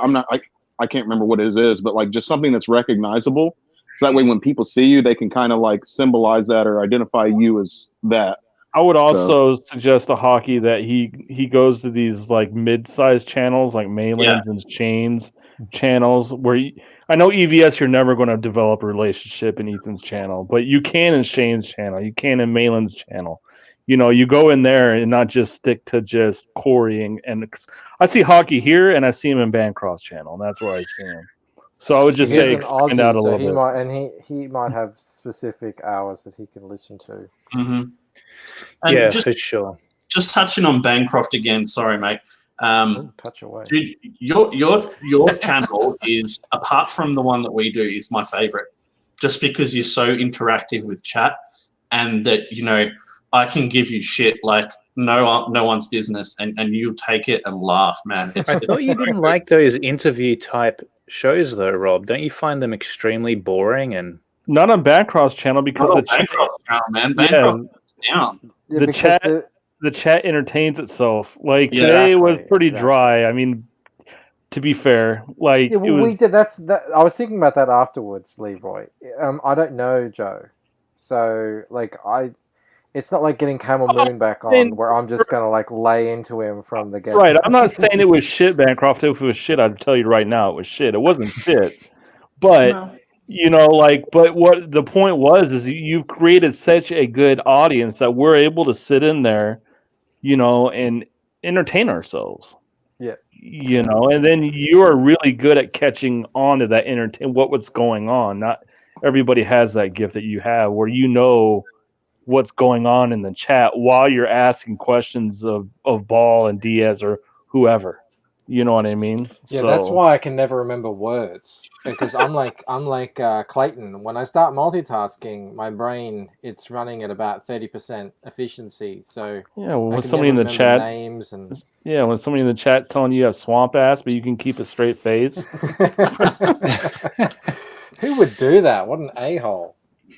can't remember what it is, but like just something that's recognizable. So that way, when people see you, they can kind of like symbolize that or identify you as that. I would also suggest to Hockey that he goes to these like mid-sized channels, like Maylands and Shane's channels, where I know EVS you're never going to develop a relationship in Ethan's channel, but you can in Shane's channel, you can in Maylan's channel. You know, you go in there and not just stick to just Corey and I see Hockey here and I see him in Bancroft's channel, and that's where I see him. So I would just say expand out a little bit. He might have specific hours that he can listen to. Mm-hmm. Yeah, for sure. Just touching on Bancroft again. Sorry, mate. Touch away. Dude, your channel is, apart from the one that we do, is my favorite. Just because you're so interactive with chat, and that, you know, I can give you shit like no one's business, and you'll take it and laugh, man. I thought you didn't like those interview type shows, though, Rob. Don't you find them extremely boring? And not on Bancroft's channel because the Bancroft channel, man. Bancroft down. Yeah, the chat entertains itself. Like today was pretty dry. I mean, to be fair, like we did. I was thinking about that afterwards, Leroy. I don't know Joe, so like it's not like getting Camel Moon back on where I'm just gonna like lay into him from the get. Right. I'm not saying it was shit, Bancroft. If it was shit, I'd tell you right now it was shit. It wasn't shit, but. No. You know, like, but what the point was is you've created such a good audience that we're able to sit in there, you know, and entertain ourselves. Yeah. You know, and then you are really good at catching on to that what's going on. Not everybody has that gift that you have where you know what's going on in the chat while you're asking questions of Ball and Diaz or whoever. You know what I mean? Yeah, that's why I can never remember words, because I'm like Clayton. When I start multitasking, my brain it's running at about 30% efficiency. So yeah, when somebody in the chat names and when somebody in the chat's telling you have swamp ass, but you can keep a straight face. Who would do that? What an a-hole!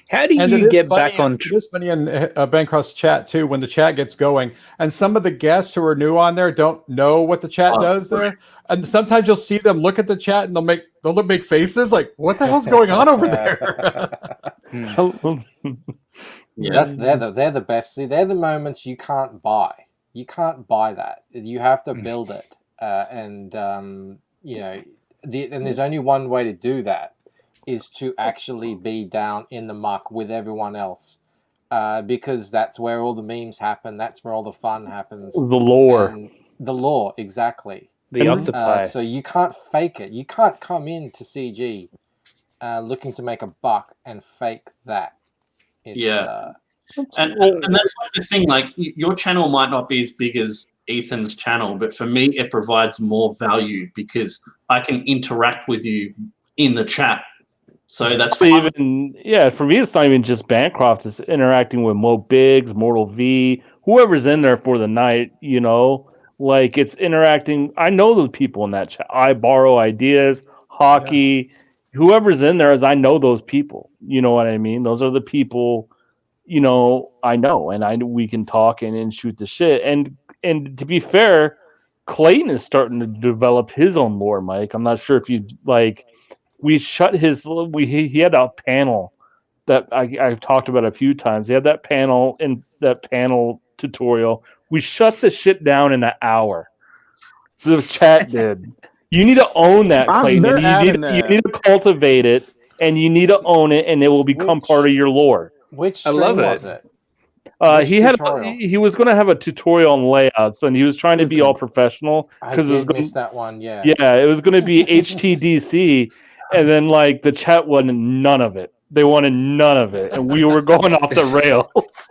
How do you get back on? It's funny in Bancroft's chat too when the chat gets going, and some of the guests who are new on there don't know what the chat does there, and sometimes you'll see them look at the chat and they'll make faces like, "What the hell's going on over there?" They're the best. See, they're the moments you can't buy. You can't buy that. You have to build it, and you know, and there's only one way to do that. Is to actually be down in the muck with everyone else, because that's where all the memes happen. That's where all the fun happens. The lore, exactly. The octopi. So you can't fake it. You can't come into CG looking to make a buck and fake that. And that's like the thing. Like your channel might not be as big as Ethan's channel, but for me, it provides more value because I can interact with you in the chat. So that's for me, it's not even just Bancroft. It's interacting with Mo Biggs, Mortal V, whoever's in there for the night, you know, like it's interacting. I know those people in that chat. I borrow ideas, Hockey, whoever's in there, as I know those people. You know what I mean? Those are the people, you know, I know, and we can talk and shoot the shit. And to be fair, Clayton is starting to develop his own lore, Mike. I'm not sure if you like. We shut he had a panel that I've talked about a few times. He had that panel tutorial. We shut the shit down in an hour. The chat did. You need to own that, Clayton. You need to cultivate it, and you need to own it, and it will become part of your lore. Which stream was it? He was going to have a tutorial on layouts, and he was trying to be all professional. I did miss that one. Yeah, it was going to be HTDC. And then, like, the chat wanted none of it. They wanted none of it. And we were going off the rails.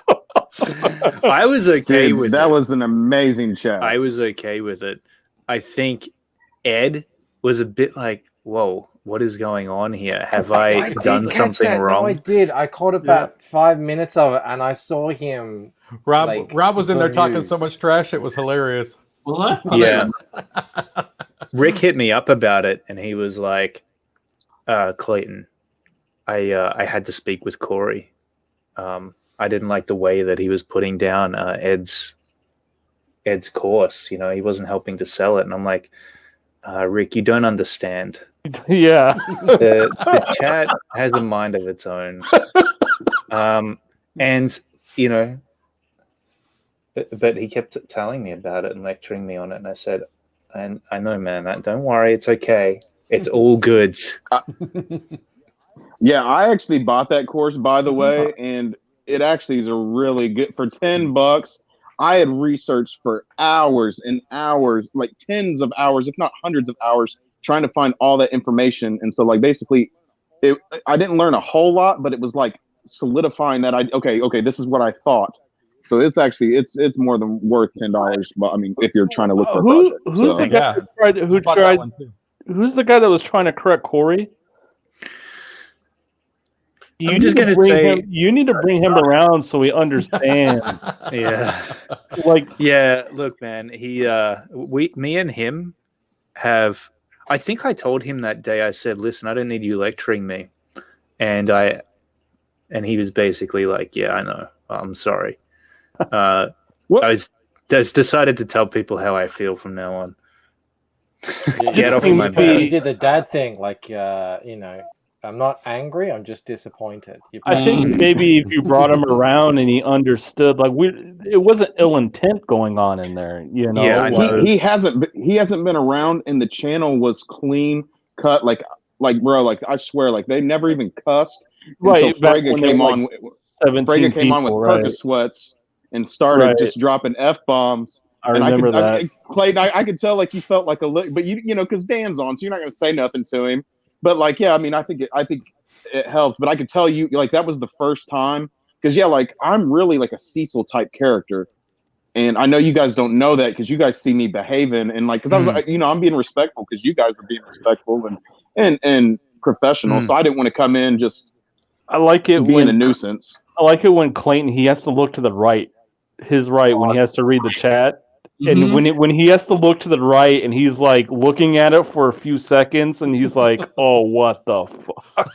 I was okay Dude, with that it. was an amazing chat. I was okay with it. I think Ed was a bit like, whoa, what is going on here? Have I done did catch something that. wrong? No, I did. I caught about 5 minutes of it, and I saw him. Rob was in there talking so bemused. much trash, it was hilarious. Was I? I Yeah. don't Rick hit me up about it, and he was like, Clayton, I had to speak with Corey. I didn't like the way that he was putting down Ed's course. You know, he wasn't helping to sell it. And I'm like, Rick, you don't understand. Yeah. The chat has a mind of its own. And, you know, but he kept telling me about it and lecturing me on it. And I said, and I know, man, don't worry. It's okay. It's all good. Yeah, I actually bought that course, by the way, and it actually is a really good for $10. I had researched for hours and hours, like tens of hours, if not hundreds of hours, trying to find all that information. And so, like, basically, I didn't learn a whole lot, but it was like solidifying that okay, this is what I thought. So it's actually it's more than worth $10. But I mean, if you're trying to look for a project. Who's the guy who Bought that tried? one too. Who's the guy that was trying to correct Corey? You I'm just need to gonna bring say- him- you need to bring him around so he understands. Yeah. Like, Yeah, look, man, me and him have, I think I told him that day, I said, listen, I don't need you lecturing me. And he was basically like, yeah, I know, I'm sorry. I just decided to tell people how I feel from now on. Get off my back. You did the dad thing, like, you know, I'm not angry, I'm just disappointed. I think maybe if you brought him around and he understood, like it wasn't ill intent going on in there, you know. Yeah, I know. He hasn't been around, and the channel was clean cut. Like bro, like I swear, like they never even cussed Right, until back Frege when there came were, on. like, 17 Frege came on with people, right. Percocets and started Right. just dropping F-bombs. I remember that. Clayton, I could tell like you felt like a lick, but you know, because Dan's on, so you're not going to say nothing to him. But like, yeah, I mean, I think it helped. But I could tell you, like, that was the first time, because yeah, like I'm really like a Cecil type character, and I know you guys don't know that because you guys see me behaving and like, because I was like, you know, I'm being respectful because you guys are being respectful and professional. So I didn't want to come in just I like it being when a nuisance. I like it when Clayton, he has to look to the right, his right, when he has to read the chat. And when he has to look to the right and he's like looking at it for a few seconds and he's like, oh, what the fuck?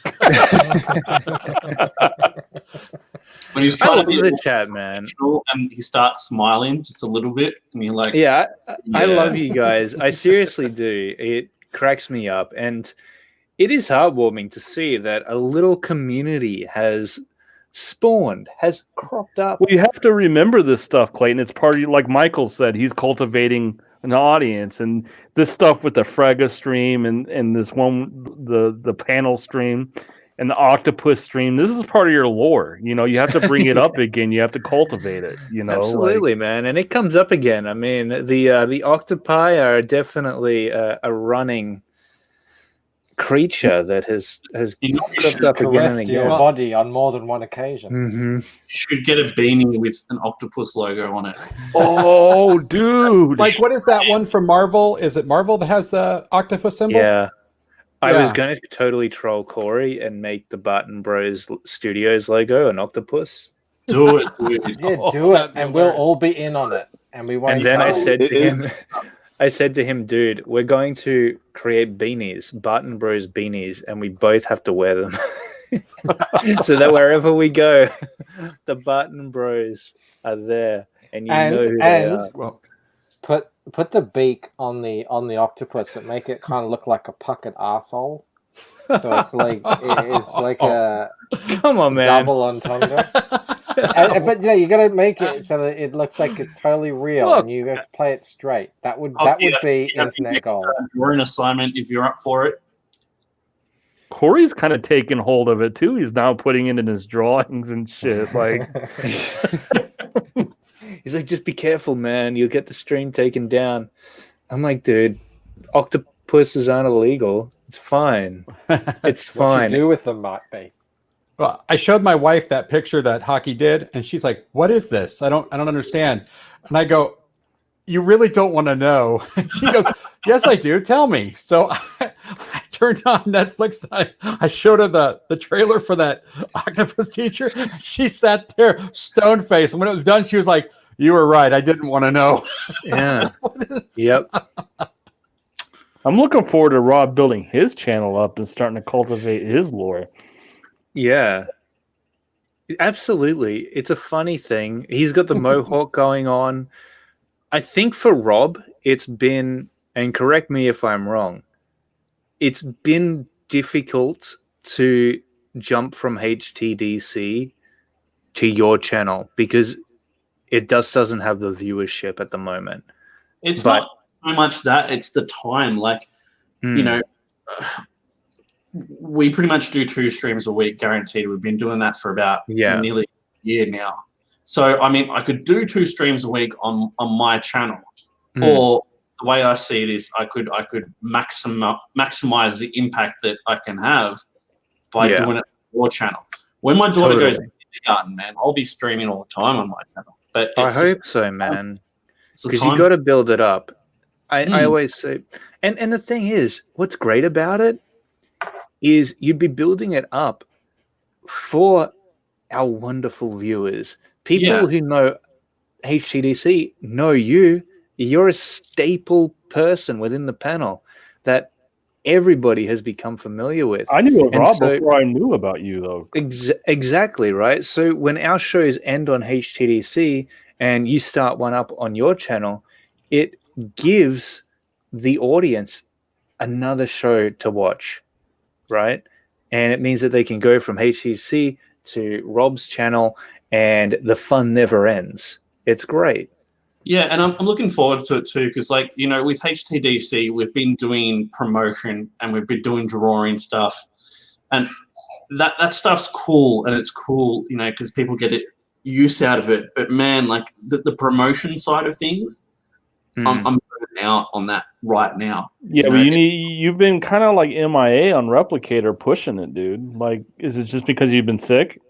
When he's I trying love to be the chat, man. natural and he starts smiling just a little bit, and you're like, Yeah, I Yeah. love you guys. I seriously do. It cracks me up. And it is heartwarming to see that a little community has spawned, has cropped up. Well, you have to remember this stuff, Clayton. It's part of, like Michael said, he's cultivating an audience, and this stuff with the Frega stream and this one, the panel stream and the octopus stream. This is part of your lore. You know, you have to bring it up again. You have to cultivate it. You know, Absolutely, man, and it comes up again. I mean, the octopi are definitely a running creature that has cropped up again and Caressed your again. body on more than one occasion. Mm-hmm. you should get a beanie with an octopus logo on it. oh, dude. Like, what is that one from Marvel? Is it Marvel that has the octopus symbol? Yeah. I was Yeah. going to totally troll Corey and make the Barton Bros Studios logo an octopus. Do it, dude. Yeah, Oh, do it, that'd be and we'll hilarious. all be in on it, and we won't. And then I tell. said It to him, dude, we're going to create beanies, Barton Bros beanies, and we both have to wear them. So that wherever we go, the Barton Bros are there, and you know who they are. Well, Put the beak on the octopus and make it kind of look like a puckered arsehole. So it's like a Come on, man. double entendre. But yeah, you got to make it so that it looks like it's totally real, Look. and you have to play it straight. That would Oh, be yeah, internet gold. Drawing assignment if you're up for it. Corey's kind of taken hold of it too. He's now putting it in his drawings and shit. Like, He's like, just be careful, man. You'll get the stream taken down. I'm like, dude, octopuses aren't illegal. It's fine. It's What you fine. do with them might be. Well, I showed my wife that picture that Hockey did, and she's like, "What is this? I don't understand." And I go, "You really don't want to know?" And she goes, "Yes, I do. Tell me." So I turned on Netflix. I showed her the trailer for that octopus teacher. She sat there stone faced, and when it was done, she was like, "You were right. I didn't want to know." Yeah. Yep. I'm looking forward to Rob building his channel up and starting to cultivate his lore. Yeah. Absolutely. It's a funny thing. He's got the mohawk going on. I think for Rob, it's been, and correct me if I'm wrong, it's been difficult to jump from HTDC to your channel because it just doesn't have the viewership at the moment. It's not so much that, it's the time. Like, you know, we pretty much do 2 streams a week guaranteed. We've been doing that for about nearly a year now. So, I mean, I could do 2 streams a week on my channel, or the way I see it is I could maximize the impact that I can have by doing it on your channel. When my daughter goes to kindergarten, man, I'll be streaming all the time on my channel. But I hope so, man, because you got to build it up. I always say, and the thing is, what's great about it is you'd be building it up for our wonderful viewers. People who know HTDC know you. You're a staple person within the panel that everybody has become familiar with. I knew of Rob before I knew about you, though. Exactly, right? So when our shows end on HTDC and you start one up on your channel, it gives the audience another show to watch, right? And it means that they can go from HTDC to Rob's channel and the fun never ends. It's great. Yeah, and I'm looking forward to it too, because, like, you know, with HTDC, we've been doing promotion and we've been doing drawing stuff, and that stuff's cool, and it's cool, you know, because people get use out of it. But man, like the promotion side of things, I'm burning out on that right now. Yeah, but you've been kind of like MIA on Replicator pushing it, dude. Like, is it just because you've been sick?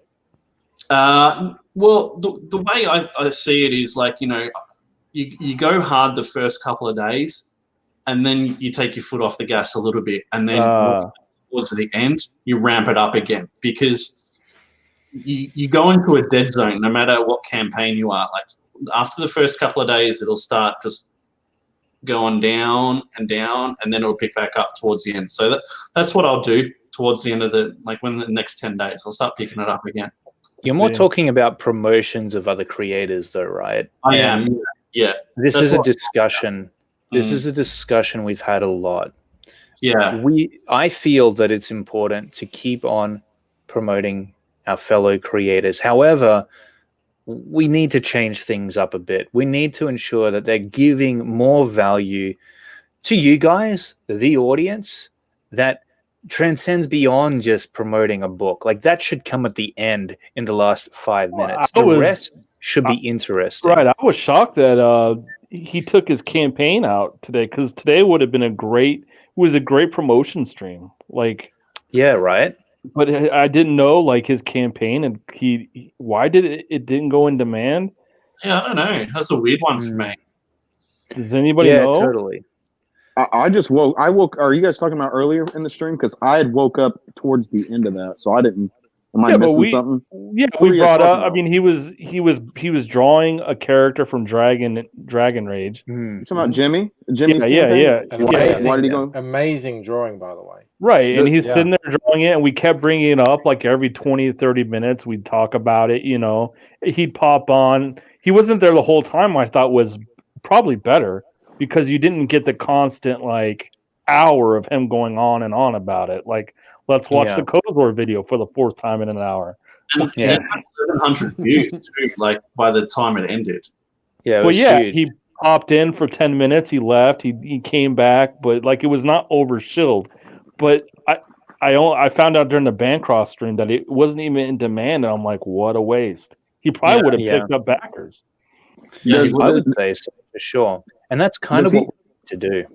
Well, the way I see it is, like, you know, you go hard the first couple of days, and then you take your foot off the gas a little bit, and then towards the end, you ramp it up again, because you go into a dead zone no matter what campaign you are. Like, after the first couple of days, it'll start just going down and down, and then it'll pick back up towards the end. So that's what I'll do towards the end of the next 10 days. I'll start picking it up again. You're more talking about promotions of other creators, though, right? I am. Yeah. This is a discussion. This is a discussion we've had a lot. Yeah. I feel that it's important to keep on promoting our fellow creators. However, we need to change things up a bit. We need to ensure that they're giving more value to you guys, the audience, that transcends beyond just promoting a book. Like, that should come at the end in the last 5 minutes. The rest should be interesting. Right. I was shocked that he took his campaign out today, because today would have been a great promotion stream. Like, yeah, right. But I didn't know, like, his campaign, and why did it didn't go in demand? Yeah, I don't know. That's a weird one for me. Does anybody know? Yeah, totally. I just woke. Are you guys talking about earlier in the stream? Because I had woke up towards the end of that, so I didn't. Am I missing something? Yeah, we brought up. I mean, he was drawing a character from Dragon Rage. You talking about Jimmy? Yeah. Why did he go? Amazing drawing, by the way. Right, and he's sitting there drawing it, and we kept bringing it up like every 20 to 30 minutes. We'd talk about it. You know, he'd pop on. He wasn't there the whole time. I thought was probably better, because you didn't get the constant, like, hour of him going on and on about it. Like, let's watch the Code War video for the 4th time in an hour. And it had 700 views too, like, by the time it ended. Yeah, it was huge. He popped in for 10 minutes. He left. He came back, but, like, it was not overshilled. But I found out during the Bancroft stream that it wasn't even in demand, and I'm like, what a waste. He probably would have picked up backers. Yeah, I would say so, for sure. And that's kind of what we need to do.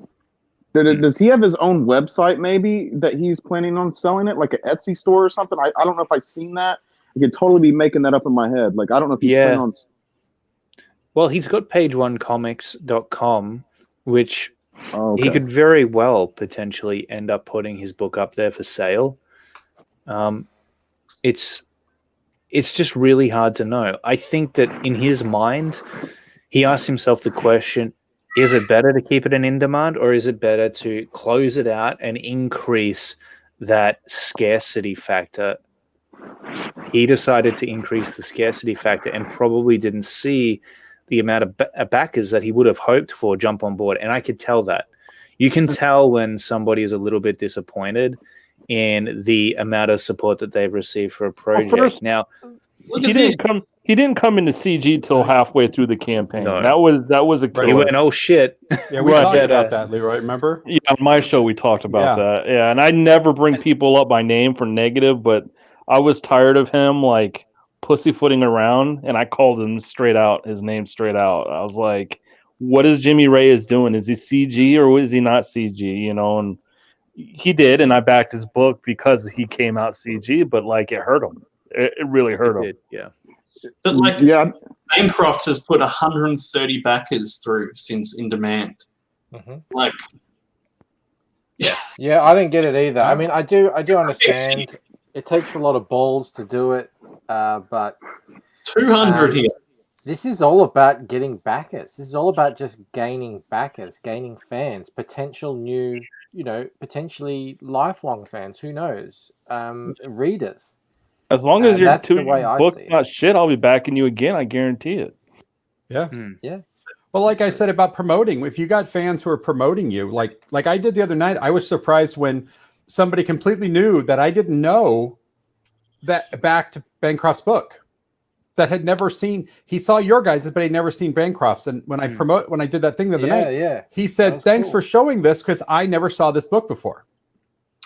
Does he have his own website maybe that he's planning on selling it, like an Etsy store or something? I don't know if I've seen that. I could totally be making that up in my head. Like, I don't know if he's planning on. Well, he's got pageonecomics.com, which Okay. he could very well potentially end up putting his book up there for sale. It's just really hard to know. I think that in his mind, he asked himself the question, is it better to keep it in demand, or is it better to close it out and increase that scarcity factor? He decided to increase the scarcity factor and probably didn't see the amount of backers that he would have hoped for jump on board. And I could tell that. You can tell when somebody is a little bit disappointed in the amount of support that they've received for a project. First, now, he didn't come into CG till halfway through the campaign. No. That was a killer. He went, oh shit. Yeah, we talked about that, Leroy. Remember? Yeah, on my show we talked about that. Yeah, and I never bring people up by name for negative, but I was tired of him like pussyfooting around, and I called him straight out, his name straight out. I was like, "What is Jimmy Reyes doing? Is he CG or is he not CG?" You know, and he did, and I backed his book because he came out CG, but like it hurt him. It really hurt him. Yeah. But like, Bancroft has put 130 backers through since In Demand. Mm-hmm. Like, yeah, I didn't get it either. I mean, I do understand. It takes a lot of balls to do it, but 200 here. This is all about getting backers. This is all about just gaining backers, gaining fans, potential new, potentially lifelong fans. Who knows? Readers. As long as your book's see not shit, I'll be backing you again. I guarantee it. Yeah. Yeah. Well, like I said about promoting, if you got fans who are promoting you, like I did the other night, I was surprised when somebody completely new that I didn't know that backed Bancroft's book, that had never seen. He saw your guys, but he'd never seen Bancroft's. And when I did that thing the other night, he said, "Thanks for showing this because I never saw this book before."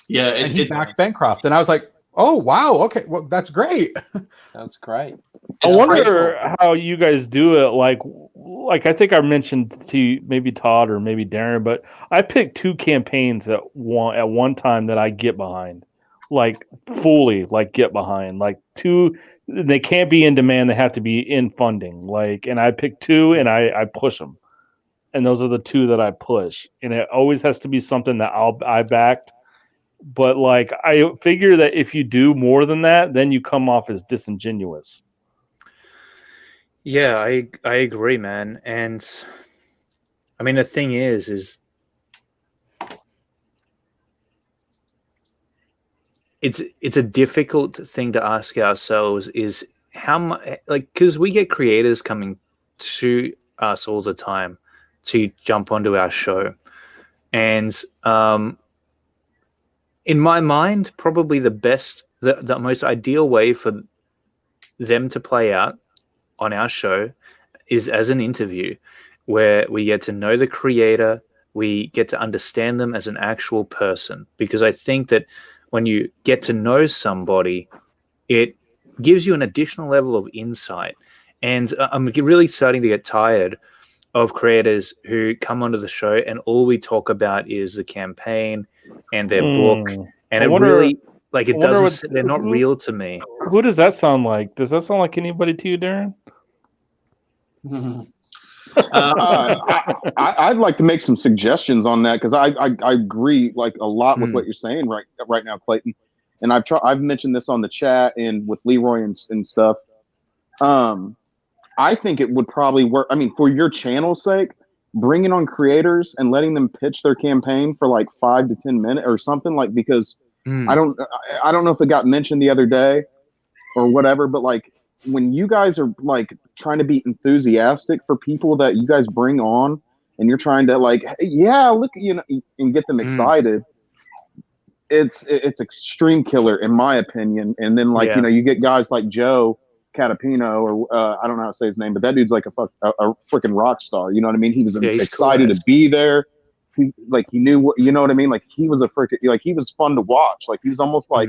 Yeah, and he backed Bancroft, and I was like, "Oh wow, okay, well that's great." That's great. I wonder how you guys do it. Like I think I mentioned to maybe Todd or maybe Darren, but I picked 2 campaigns at one time that I get behind, like fully, like get behind. Like 2, they can't be in demand; they have to be in funding. Like, and I pick 2 and I push them, and those are the 2 that I push. And it always has to be something that I backed. But like I figure that if you do more than that, then you come off as disingenuous. Yeah, I agree, man. And I mean, the thing is it's a difficult thing to ask ourselves is how much, like, because we get creators coming to us all the time to jump onto our show, and in my mind, probably the most ideal way for them to play out on our show is as an interview where we get to know the creator, we get to understand them as an actual person. Because I think that when you get to know somebody, it gives you an additional level of insight. And I'm really starting to get tired of creators who come onto the show and all we talk about is the campaign and their book. And they're not real to me. Who does that sound like? Does that sound like anybody to you, Darren? I'd like to make some suggestions on that because I agree like a lot with what you're saying right now, Clayton. And I've mentioned this on the chat and with Leroy and stuff. I think it would probably work. I mean, for your channel's sake, bringing on creators and letting them pitch their campaign for like 5 to 10 minutes or something, like, because I don't know if it got mentioned the other day or whatever, but like when you guys are like trying to be enthusiastic for people that you guys bring on and you're trying to like, yeah, look, and get them excited, it's extreme killer in my opinion. And then like, you get guys like Joe Catapino or I don't know how to say his name, but that dude's like a freaking rock star. You know what I mean? He was excited to be there. He knew what, you know what I mean? Like he was he was fun to watch. Like he was almost like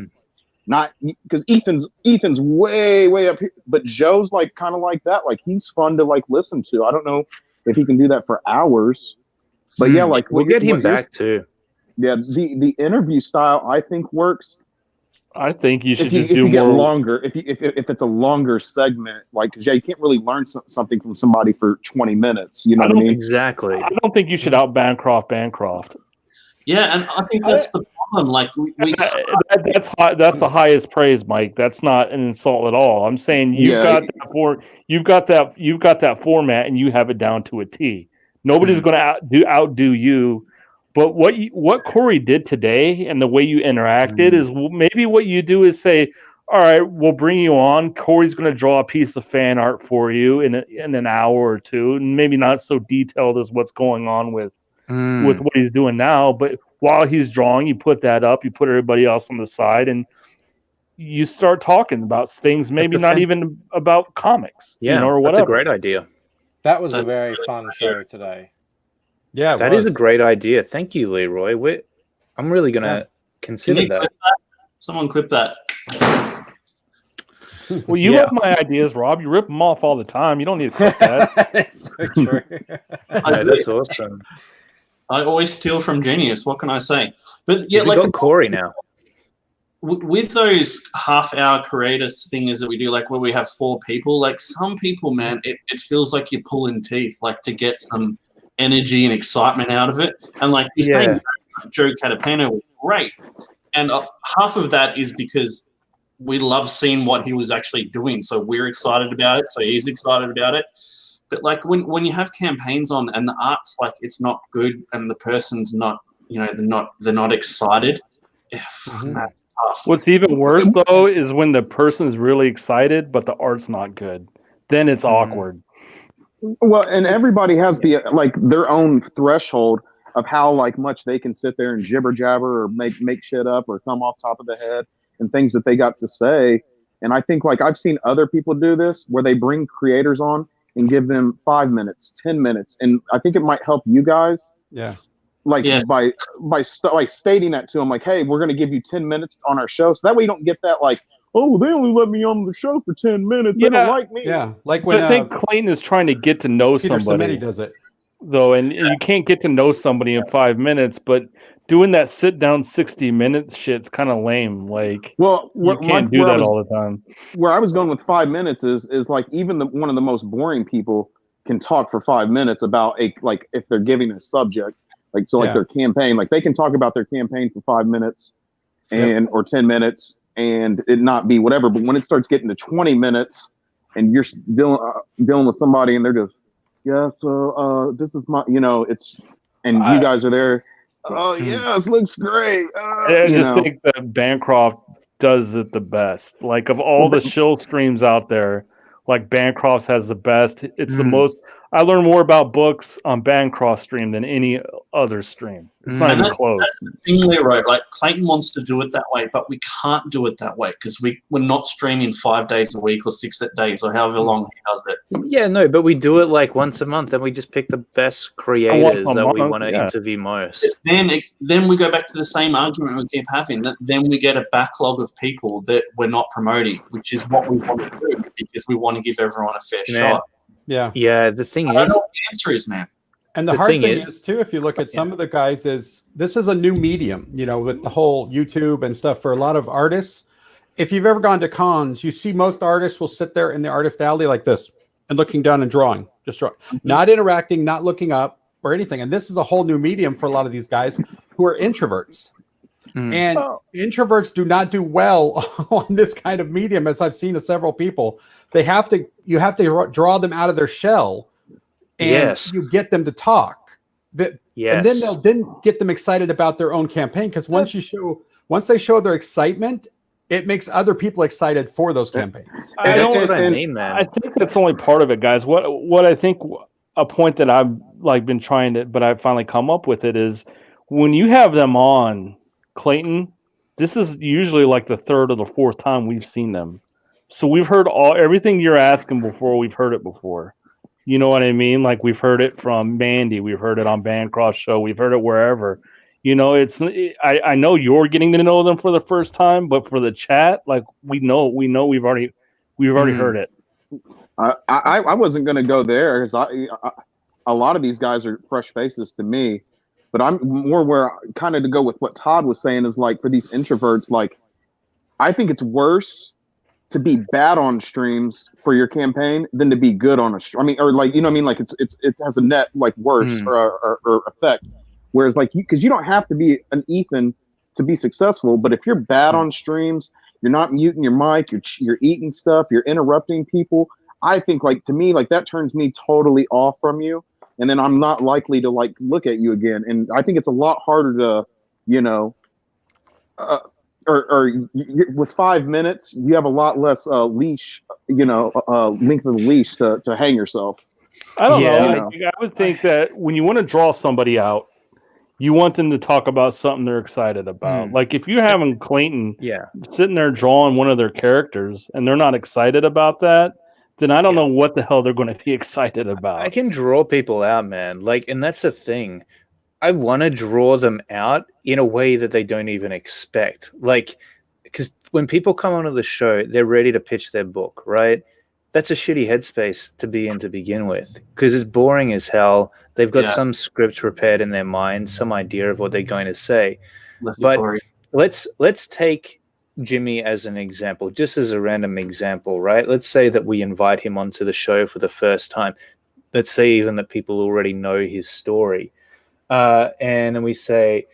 not because Ethan's way up here, but Joe's like kind of like that. Like he's fun to like listen to. I don't know if he can do that for hours, But yeah, like we'll get him back too. Yeah, the interview style I think works. I think you should if you get longer, if it's a longer segment, like because you can't really learn something from somebody for 20 minutes. You know what I mean? Exactly. I don't think you should out Bancroft. Yeah, and I think that's the problem. Like that's the highest praise, Mike. That's not an insult at all. I'm saying you've got that format, and you have it down to a T. Nobody's going to outdo you. But what Corey did today and the way you interacted is maybe what you do is say, all right, we'll bring you on. Corey's going to draw a piece of fan art for you in an hour or two, and maybe not so detailed as what's going on with what he's doing now. But while he's drawing, you put that up, you put everybody else on the side, and you start talking about things maybe not even about comics, or whatever. That's a great idea. That was a very fun show today. Yeah, that is a great idea. Thank you, Leroy. I'm really going to consider that. Someone clip that. Well, you love my ideas, Rob. You rip them off all the time. You don't need to clip that. It's so true. That's awesome. I always steal from genius. What can I say? But yeah, we got Corey now. With those half-hour creators things that we do, like where we have 4 people, like some people, man, it feels like you're pulling teeth, like to get some energy and excitement out of it. And like you're saying, Joe Catapano was great. And half of that is because we love seeing what he was actually doing. So we're excited about it. So he's excited about it. But like when you have campaigns on and the art's like it's not good and the person's not, they're not excited. That's tough. What's even worse though is when the person's really excited but the art's not good. Then it's awkward. Well, and everybody has their own threshold of how much they can sit there and jibber jabber or make shit up or come off top of the head and things that they got to say. And I think I've seen other people do this where they bring creators on and give them 5 minutes, 10 minutes. And I think it might help you guys. Yeah. By stating that to them, like, hey, we're going to give you 10 minutes on our show. So that way you don't get that oh, they only let me on the show for 10 minutes. They don't like me. Yeah. Like when I think Clayton is trying to get to know Peter somebody. Cimini does it. Though, and you can't get to know somebody in 5 minutes, but doing that sit down 60 minutes shit's kind of lame. You can't do that all the time. Where I was going with 5 minutes is even one of the most boring people can talk for 5 minutes about if they're giving a subject, their campaign, they can talk about their campaign for 5 minutes or 10 minutes and it not be whatever. But when it starts getting to 20 minutes and you're dealing with somebody and they're just, so this is my, it's, and you guys are there. Oh yes, looks great. I just think that Bancroft does it the best. Of all the shill streams out there, Bancroft has the best. It's the most. I learn more about books on Bancroft stream than any other stream. It's not even close. That's the thing, Leroy. Clayton wants to do it that way, but we can't do it that way because we're not streaming 5 days a week or 6 days or however long he does it. Yeah, no, but we do it once a month, and we just pick the best creators that we want to interview most. Then we go back to the same argument we keep having. That then we get a backlog of people that we're not promoting, which is what we want to do because we want to give everyone a fair shot. Yeah. Yeah. The thing is, I don't know what the answer is, man. And the hard thing is too, if you look at some of the guys, this is a new medium, with the whole YouTube and stuff for a lot of artists. If you've ever gone to cons, you see most artists will sit there in the artist alley like this and looking down and drawing, not interacting, not looking up or anything. And this is a whole new medium for a lot of these guys who are introverts. And introverts do not do well on this kind of medium, as I've seen of several people. You have to draw them out of their shell, and you get them to talk. And then they'll get them excited about their own campaign, because once they show their excitement, it makes other people excited for those campaigns. I think that's only part of it, guys. What I think a point that I've been trying to, but I've finally come up with it is when you have them on. Clayton, this is usually the third or the fourth time we've seen them. So we've heard everything you're asking before, we've heard it before. You know what I mean? We've heard it from Mandy, we've heard it on Bancroft's show, we've heard it wherever. I know you're getting to know them for the first time, but for the chat, we know we've already heard it. I wasn't going to go there because a lot of these guys are fresh faces to me, but I'm more where kind of to go with what Todd was saying is like for these introverts, like I think it's worse to be bad on streams for your campaign than to be good on a stream. I mean, or like, you know what I mean? Like it has a net like worse or effect. Whereas like because you don't have to be an Ethan to be successful, but if you're bad on streams, you're not muting your mic, you're eating stuff, you're interrupting people. I think like to me, like that turns me totally off from you. And then I'm not likely to like look at you again. And I think it's a lot harder to, you know, with 5 minutes, you have a lot less leash, you know, length of the leash to hang yourself. I don't know. You know. I would think that when you want to draw somebody out, you want them to talk about something they're excited about. Like if you're having Clayton sitting there drawing one of their characters and they're not excited about that, then I don't know what the hell they're going to be excited about. I can draw people out, man. Like, and that's the thing. I want to draw them out in a way that they don't even expect. Like, because when people come onto the show, they're ready to pitch their book, right? That's a shitty headspace to be in to begin with because it's boring as hell. They've got some script prepared in their mind, some idea of what they're going to say. But let's take Jimmy as an example, just as a random example, right? Let's say that we invite him onto the show for the first time. Let's say even that people already know his story. And then we say,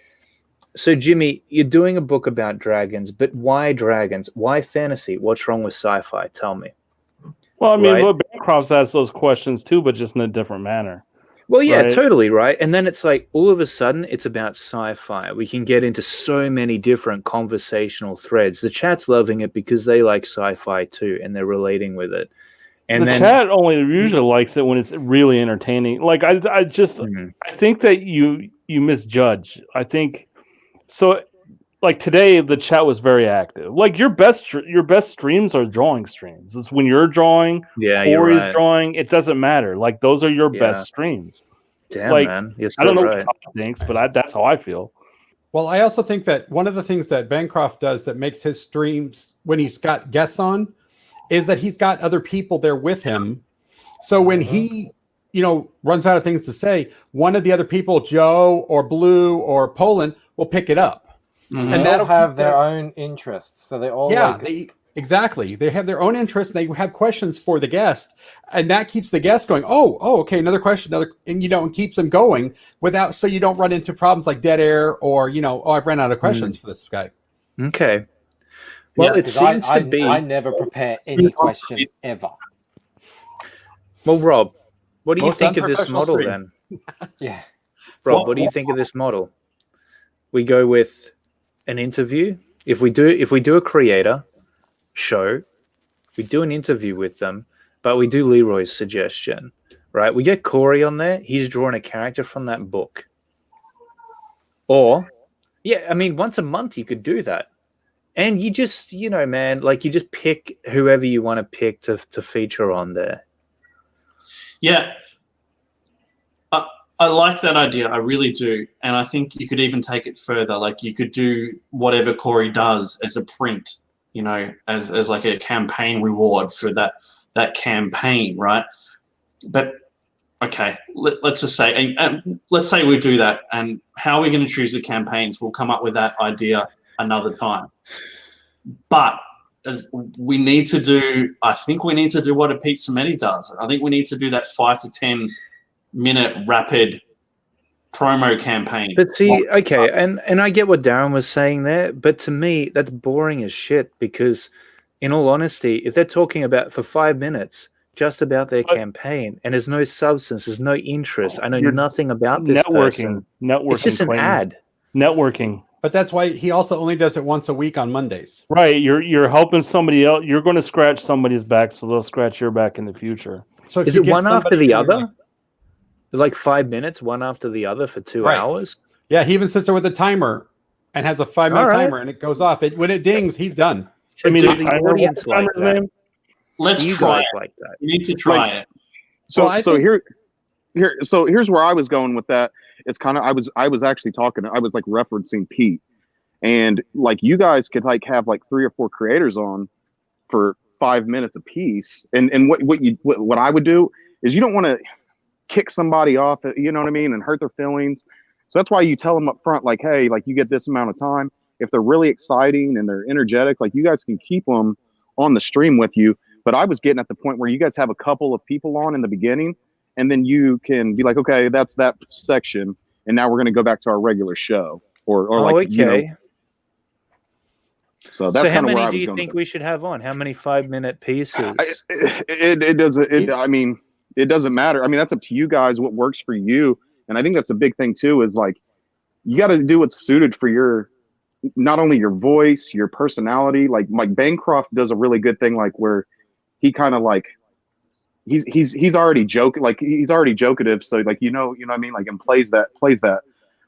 so Jimmy, you're doing a book about dragons, but why dragons? Why fantasy? What's wrong with sci-fi? Tell me. Well, I mean, Bancroft's asked those questions too, but just in a different manner. Well, yeah, totally, right? And then it's like all of a sudden it's about sci-fi. We can get into so many different conversational threads. The chat's loving it because they like sci-fi too, and they're relating with it. And the chat only usually likes it when it's really entertaining. Like I think that you misjudge. I think so. Like today, the chat was very active. Like your best streams are drawing streams. It's when you're drawing, Corey's drawing. It doesn't matter. Like those are your best streams. Damn, like, man. Yes, I don't know what Todd thinks, but that's how I feel. Well, I also think that one of the things that Bancroft does that makes his streams when he's got guests on is that he's got other people there with him. So when he, you know, runs out of things to say, one of the other people, Joe or Blue or Poland, will pick it up. And they'll have their own interests. So they all exactly. They have their own interests and they have questions for the guest. And that keeps the guest going, okay, another question, and you know, and keeps them going without, so you don't run into problems like dead air or, you know, I've ran out of questions for this guy. Okay. Well, it seems to be. I never prepare any questions ever. Well, Rob, what do you think of this model then? Rob, what do you think of this model? We go with an interview. If we do a creator show, we do an interview with them, but we do Leroy's suggestion, right? We get Corey on there. He's drawing a character from that book. Or, I mean, once a month you could do that. And you just, you know, man, like you just pick whoever you want to pick to feature on there. Yeah. I like that idea. I really do. And I think you could even take it further. Like you could do whatever Corey does as a print, you know, as like a campaign reward for that campaign, right? But okay, let's just say, and let's say we do that. And how are we going to choose the campaigns? We'll come up with that idea another time. But as we need to do, I think we need to do what a Pete Cimenti does. I think we need to do that 5 to 10 minute rapid promo campaign. But see, okay, and I get what Darren was saying there, but to me, that's boring as shit because, in all honesty, if they're talking about for 5 minutes just about their campaign and there's no substance, there's no interest, I know nothing about this person. Networking. It's just an ad. Networking. But that's why he also only does it once a week on Mondays. Right. You're helping somebody else. You're going to scratch somebody's back, so they'll scratch your back in the future. So is it one after the other? Like 5 minutes, one after the other for 2 hours? Yeah, he even sits there with a timer and has a 5-minute timer, and it goes off. When it dings, he's done. I mean, does the audience like that? Let's try it. Like that. We need to try it. So here's where I was going with that. It's kind of I was actually talking. I was like referencing Pete, and like you guys could like have like 3 or 4 creators on for 5 minutes a piece. And what I would do is you don't want to kick somebody off, you know what I mean, and hurt their feelings. So that's why you tell them up front, like, hey, like you get this amount of time. If they're really exciting and they're energetic, like you guys can keep them on the stream with you. But I was getting at the point where you guys have a couple of people on in the beginning, and then you can be like, okay, that's that section, and now we're going to go back to our regular show, or like, okay. you know. So that's how kind of where many I do was you going think with we should have on? How many 5-minute pieces? it doesn't. I mean, it doesn't matter. I mean, that's up to you guys. What works for you, and I think that's a big thing too. Is like you got to do what's suited for your, not only your voice, your personality. Like Bancroft does a really good thing, like where he kind of like he's already joking, like he's already jokative. So like you know what I mean, like, and plays that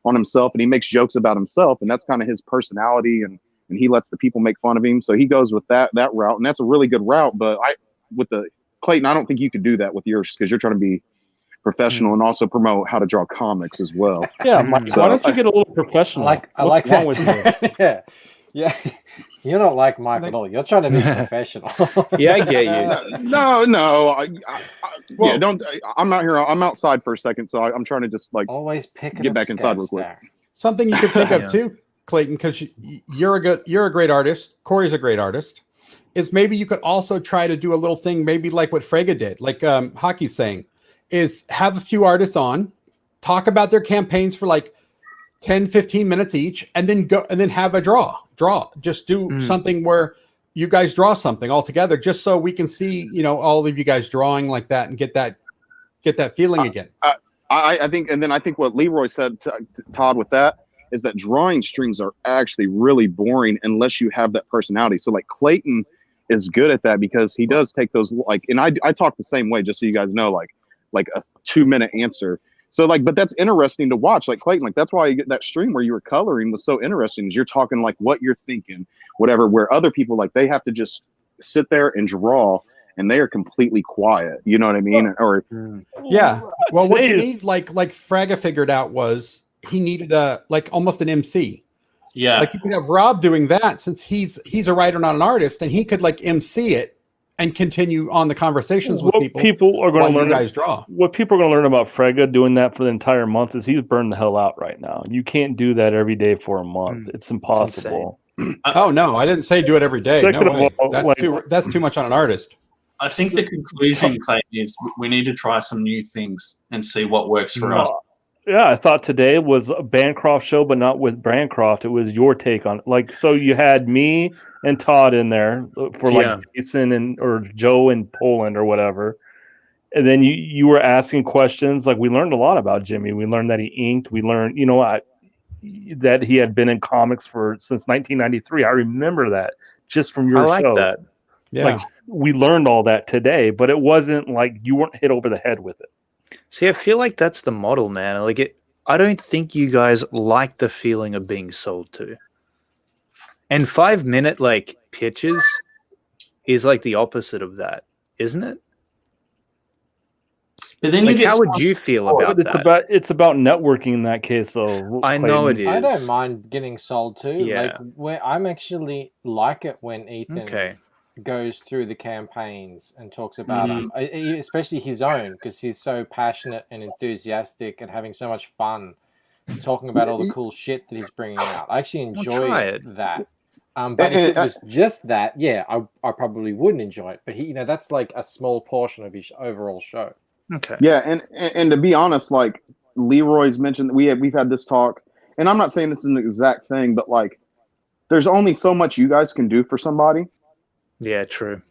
on himself, and he makes jokes about himself, and that's kind of his personality, and he lets the people make fun of him. So he goes with that route, and that's a really good route. But with the Clayton, I don't think you could do that with yours because you're trying to be professional and also promote how to draw comics as well. Yeah, Mike, So why don't you get a little professional? I like What's wrong that. with you? yeah. You're not like Mike at all. You're trying to be professional. Yeah, I get you. No. Well, Yeah, don't. I'm out here. I'm outside for a second, so I'm trying to just like Always picking get up back inside real scabs quick. there. something you could think Yeah. of too, Clayton, because you're a great artist. Corey's a great artist. Is maybe you could also try to do a little thing, maybe like what Frege did, like Hockey's saying, is have a few artists on, talk about their campaigns for like 10, 15 minutes each, and then have a draw. Just do something where you guys draw something all together, just so we can see, all of you guys drawing like that and get that feeling again. I think, and then I think what Leroy said, Todd, with that is that drawing streams are actually really boring unless you have that personality. So like Clayton is good at that because he does take those and I talk the same way, just so you guys know, like a 2-minute answer. So but that's interesting to watch. Like Clayton, that's why you get that stream where you were coloring was so interesting, is you're talking like what you're thinking, whatever, where other people they have to just sit there and draw and they are completely quiet. You know what I mean? Yeah. Well, what you need, like Fraga figured out, was he needed almost an MC. Yeah. Like you could have Rob doing that, since he's a writer, not an artist, and he could MC it and continue on the conversations with people. People are going to learn. You guys draw. What people are going to learn about Frege doing that for the entire month is he's burned the hell out right now. You can't do that every day for a month. It's impossible. Oh no, I didn't say do it every day. Second No way. of all, That's too much on an artist. I think the conclusion, Clayton, is we need to try some new things and see what works for us. Yeah, I thought today was a Bancroft show, but not with Bancroft. It was your take on it. So you had me and Todd in there for Jason or Joe in Poland or whatever. And then you were asking questions. We learned a lot about Jimmy. We learned that he inked. We learned, that he had been in comics since 1993. I remember that just from your show. That. Yeah. We learned all that today, but it wasn't like you weren't hit over the head with it. See, I feel like that's the model, man. I don't think you guys like the feeling of being sold to. And 5-minute pitches is the opposite of that, isn't it? But then how would you feel about that? It's about networking in that case, though. I know it is. I don't mind getting sold to. Yeah. I'm actually like it when Ethan goes through the campaigns and talks about them, especially his own, because he's so passionate and enthusiastic and having so much fun talking about all the cool shit that he's bringing out. I actually enjoy that. But if it was just that, I probably wouldn't enjoy it. But that's a small portion of his overall show. Okay. Yeah, and to be honest, Leroy's mentioned, we've had this talk, and I'm not saying this is an exact thing, but there's only so much you guys can do for somebody. Yeah, true.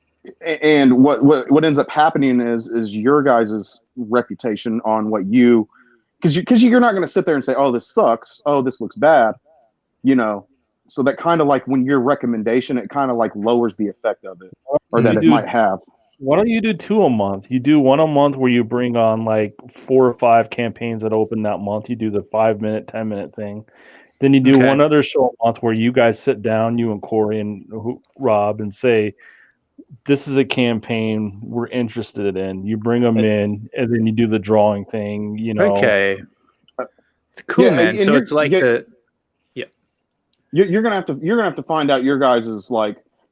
And what ends up happening is your guys' reputation on what because you're not going to sit there and say, oh, this sucks, oh, this looks bad, so that kind of when your recommendation, it kind of lowers the effect of it, or that it might have. Why don't you do 2 a month? You do 1 a month where you bring on 4 or 5 campaigns that open that month. You do the 5-minute, 10-minute thing. Then you do one other show a month where you guys sit down, you and Corey and Rob, and say, this is a campaign we're interested in. You bring them in, and then you do the drawing thing, Okay. Cool, man. So it's you're gonna have to find out your guys'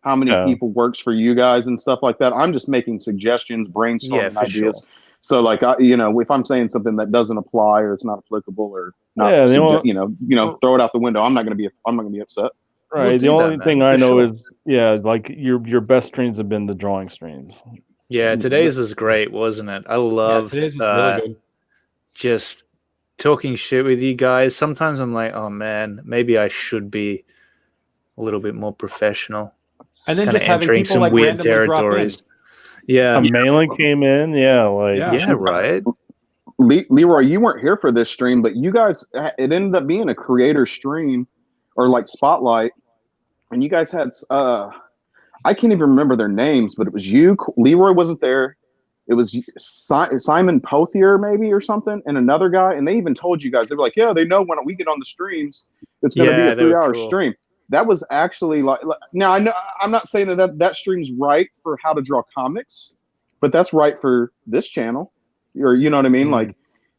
how many people works for you guys and stuff like that. I'm just making suggestions, brainstorming ideas. So like, if I'm saying something that doesn't apply or it's not applicable or not, throw it out the window. I'm not going to be upset. Right. We'll The only that, thing man, I know sure. is, like your best streams have been the drawing streams. Yeah, today's was great, wasn't it? I loved today's was really good. Just talking shit with you guys. Sometimes I'm like, oh man, maybe I should be a little bit more professional. And then Kinda just having entering people some like weird randomly drop in. territories. Yeah. Malin came in, Yeah, right. Leroy, you weren't here for this stream, but you guys, it ended up being a creator stream or like spotlight, and you guys had I can't even remember their names, but it was you. Leroy wasn't there. It was Simon Pothier maybe or something, and another guy. And they even told you guys, they were like, yeah, they know when we get on the streams, it's going to be a 3-hour stream. That was actually like, now I know I'm not saying that stream's right for how to draw comics, but that's right for this channel. Or you know what I mean? Mm.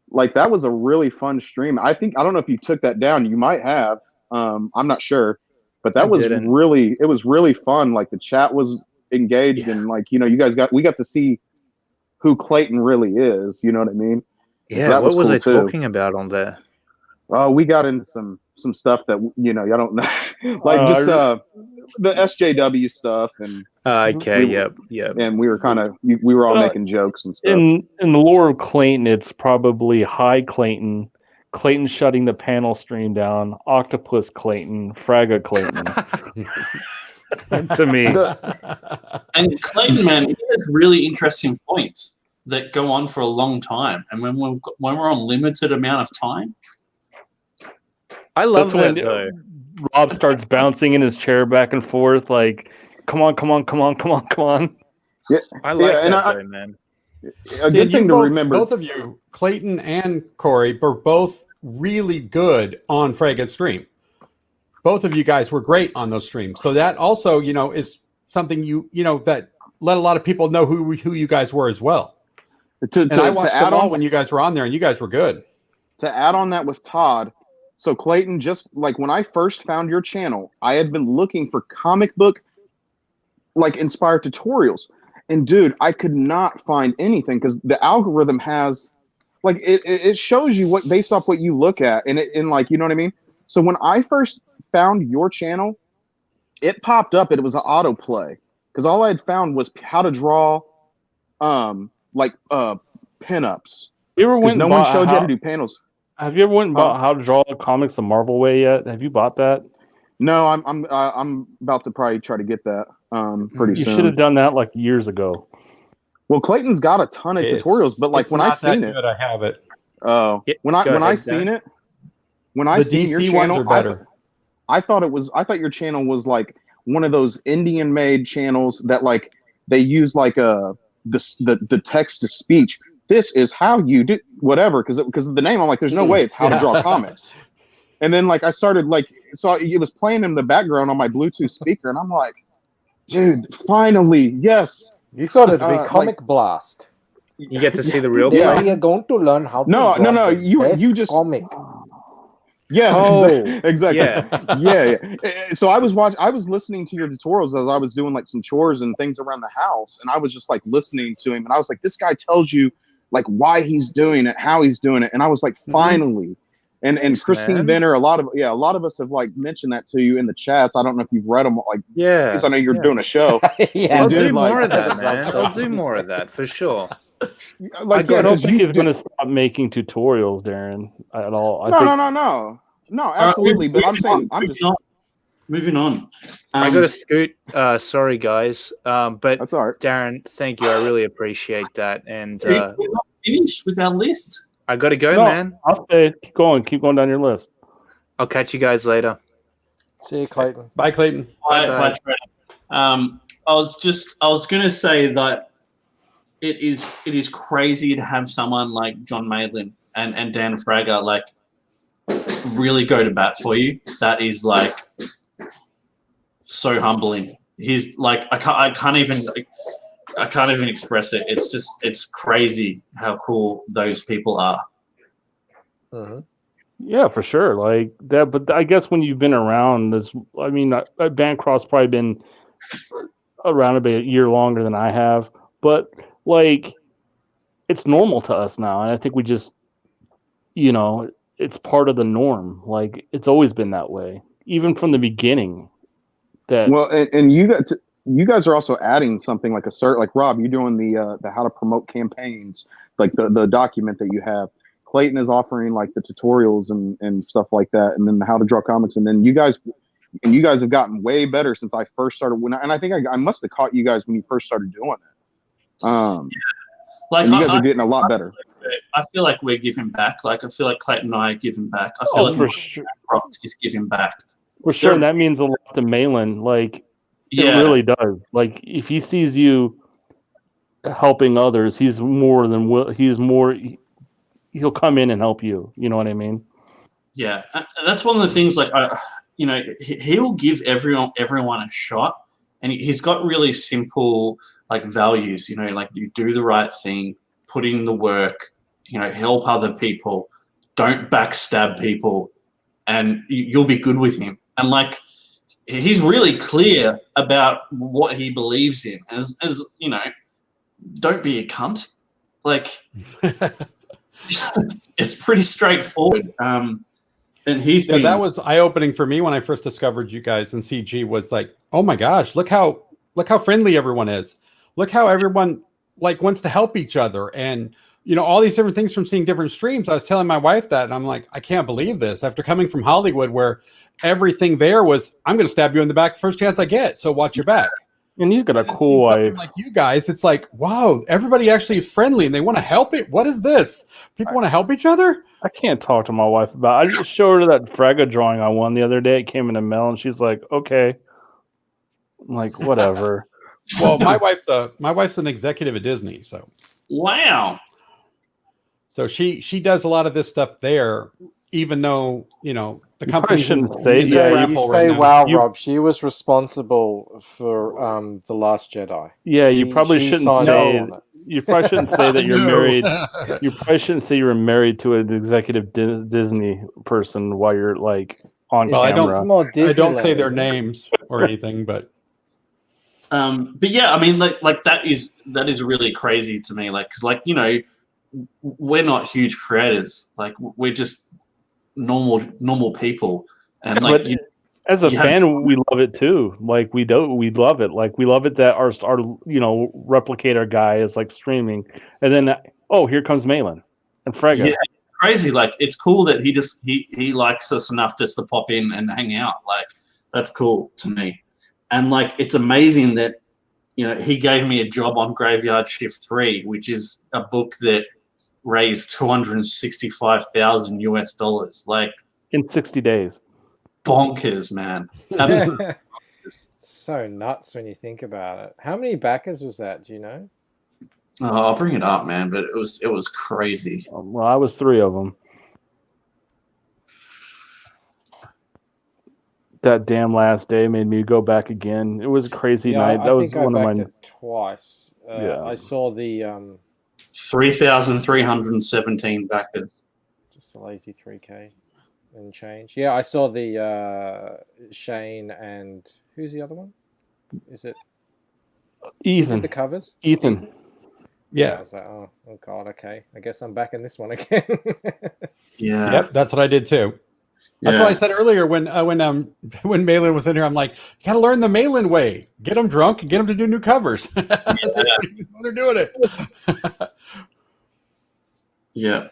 Like that was a really fun stream. I don't know if you took that down. You might have. I'm not sure. But that was really fun. Like the chat was engaged and like, we got to see who Clayton really is. You know what I mean? Yeah. So that what was cool I too. talking about on there? We got into some stuff that, I don't know, like just the SJW stuff. And okay. Yep. And we were we were all making jokes and stuff. In the lore of Clayton, it's probably Hi Clayton, Clayton shutting the panel stream down, Octopus Clayton, Fraga Clayton. To me. And Clayton, man, he has really interesting points that go on for a long time. And when we're on limited amount of time, I love That's that when though. Rob starts bouncing in his chair back and forth, like, come on. Yeah, I like that though, man. A good thing to remember. Both of you, Clayton and Corey, were both really good on Fraga's stream. Both of you guys were great on those streams. So that also, is something that let a lot of people know who you guys were as well. And I watched them all when you guys were on there, and you guys were good. To add on that with Todd, so Clayton, just like when I first found your channel, I had been looking for comic book like inspired tutorials. And dude, I could not find anything because the algorithm has like it shows you what based off what you look at and like, you know what I mean? So when I first found your channel, it popped up and it was an autoplay because all I had found was how to draw pinups. You ever went no one showed you how to do panels. Have you ever went and bought How to Draw Comics the Marvel Way yet? Have you bought that? No, I'm about to probably try to get that pretty soon. You should have done that like years ago. Well, Clayton's got a ton of tutorials, but like when I seen it, I have it. Oh, when I seen it, when I seen your channel, ones are better. I thought your channel was like one of those Indian made channels that like they use like the text to speech. This is how you do whatever because of the name. I'm like, there's no way it's How to Draw Comics. And then like I started so it was playing in the background on my Bluetooth speaker, and I'm like, dude, finally, yes. You thought it'd be Comic Blast. You get to see the real We play? are going to learn how to No. You just comic. Yeah, exactly. Yeah. Yeah. So I was listening to your tutorials as I was doing like some chores and things around the house, and I was just like listening to him, and I was like, this guy tells you like why he's doing it, how he's doing it, and I was like, finally. And Thanks, Christine man. Benner, a lot of us have like mentioned that to you in the chats. I don't know if you've read them, like because I know you're doing a show. Yeah, I'll dude, do like- more of that, man. I'll do more of that for sure. Like, I don't 'cause think you he's going to stop making tutorials, Darren, at all. No, absolutely. But I'm saying, I'm just moving on. I got to scoot. Sorry, guys. But that's all right. Darren, thank you. I really appreciate that. And We're not finished with our list. I got to go, No, man. I'll say, keep going down your list. I'll catch you guys later. See you, Clayton. Bye, Clayton. Bye, Trent. I was gonna say that it is crazy to have someone like John Malin and Dan Fraga like really go to bat for you. That is like so humbling. He's like I can't even express it. It's crazy how cool those people are. Mm-hmm. Yeah, for sure. Like that, but I guess when you've been around this, I mean, Bancroft's probably been around about a year longer than I have, but like it's normal to us now, and I think we just, you know, it's part of the norm. Like it's always been that way, even from the beginning. That Well, and you guys are also adding something like like Rob, you're doing the how to promote campaigns, like the document that you have. Clayton is offering like the tutorials and stuff like that, and then the how to draw comics, and then you guys have gotten way better since I first started. And I think I must have caught you guys when you first started doing it. Like and you guys are getting a lot better. I feel like we're giving back. Like I feel like Clayton and I are giving back. I feel like sure. Rock is giving back. For sure, and that means a lot to Malin. Like it Yeah. really does. Like if he sees you helping others, he's more. He'll come in and help you. You know what I mean? Yeah, and that's one of the things. Like he'll give everyone a shot, and he's got really simple like values. You know, like you do the right thing, put in the work. You know, help other people, don't backstab people, and you'll be good with him. And like he's really clear about what he believes in. As you know, don't be a cunt. Like it's pretty straightforward. And he's been... that was eye-opening for me when I first discovered you guys. And CG was like, oh my gosh, look how friendly everyone is. Look how everyone like wants to help each other, and you know, all these different things from seeing different streams. I was telling my wife that, and I'm like, I can't believe this. After coming from Hollywood, where everything there was, I'm going to stab you in the back the first chance I get, so watch your back. And you've got a cool wife. Like you guys, it's like, wow, everybody actually is friendly and they want to help it. What is this? People want to help each other? I can't talk to my wife about it. I just showed her that Fragga drawing I won the other day. It came in the mail, and she's like, okay. I'm like, whatever. Well, my wife's an executive at Disney, so. Wow. So she does a lot of this stuff there, even though, you know, the company shouldn't say you say wow, Rob. She was responsible for the Last Jedi. Yeah, you probably shouldn't say. You probably shouldn't say that you're married. You probably shouldn't say you're married to an executive Disney person while you're like on camera. I don't say their names or anything, but yeah, I mean, like that is really crazy to me. Like, 'cause like, you know, we're not huge creators. Like we're just normal people, and like as a fan, we love it too. Like we love it. Like we love it that our you know Replicator guy is like streaming, and then here comes Malin and Fragga. Yeah, crazy. Like it's cool that he likes us enough just to pop in and hang out. Like that's cool to me, and like it's amazing that, you know, he gave me a job on Graveyard Shift 3, which is a book that raised $265,000 like in 60 days. Bonkers, man. Absolutely. So nuts when you think about it. How many backers was that? Do you know? Oh, I'll bring it up, man. But it was crazy. Well, I was 3 of them. That damn last day made me go back again. It was a crazy night. That was one of my twice. I saw the 3,317 backers. Just a lazy 3K and change. Yeah, I saw the Shane and who's the other one? Is it Ethan? The covers. Ethan. Yeah. I was like, oh god, okay. I guess I'm back in this one again. Yeah. Yep, that's what I did too. That's what I said earlier when Malin was in here. I'm like, you got to learn the Malin way. Get them drunk and get them to do new covers. They're doing it. Yeah.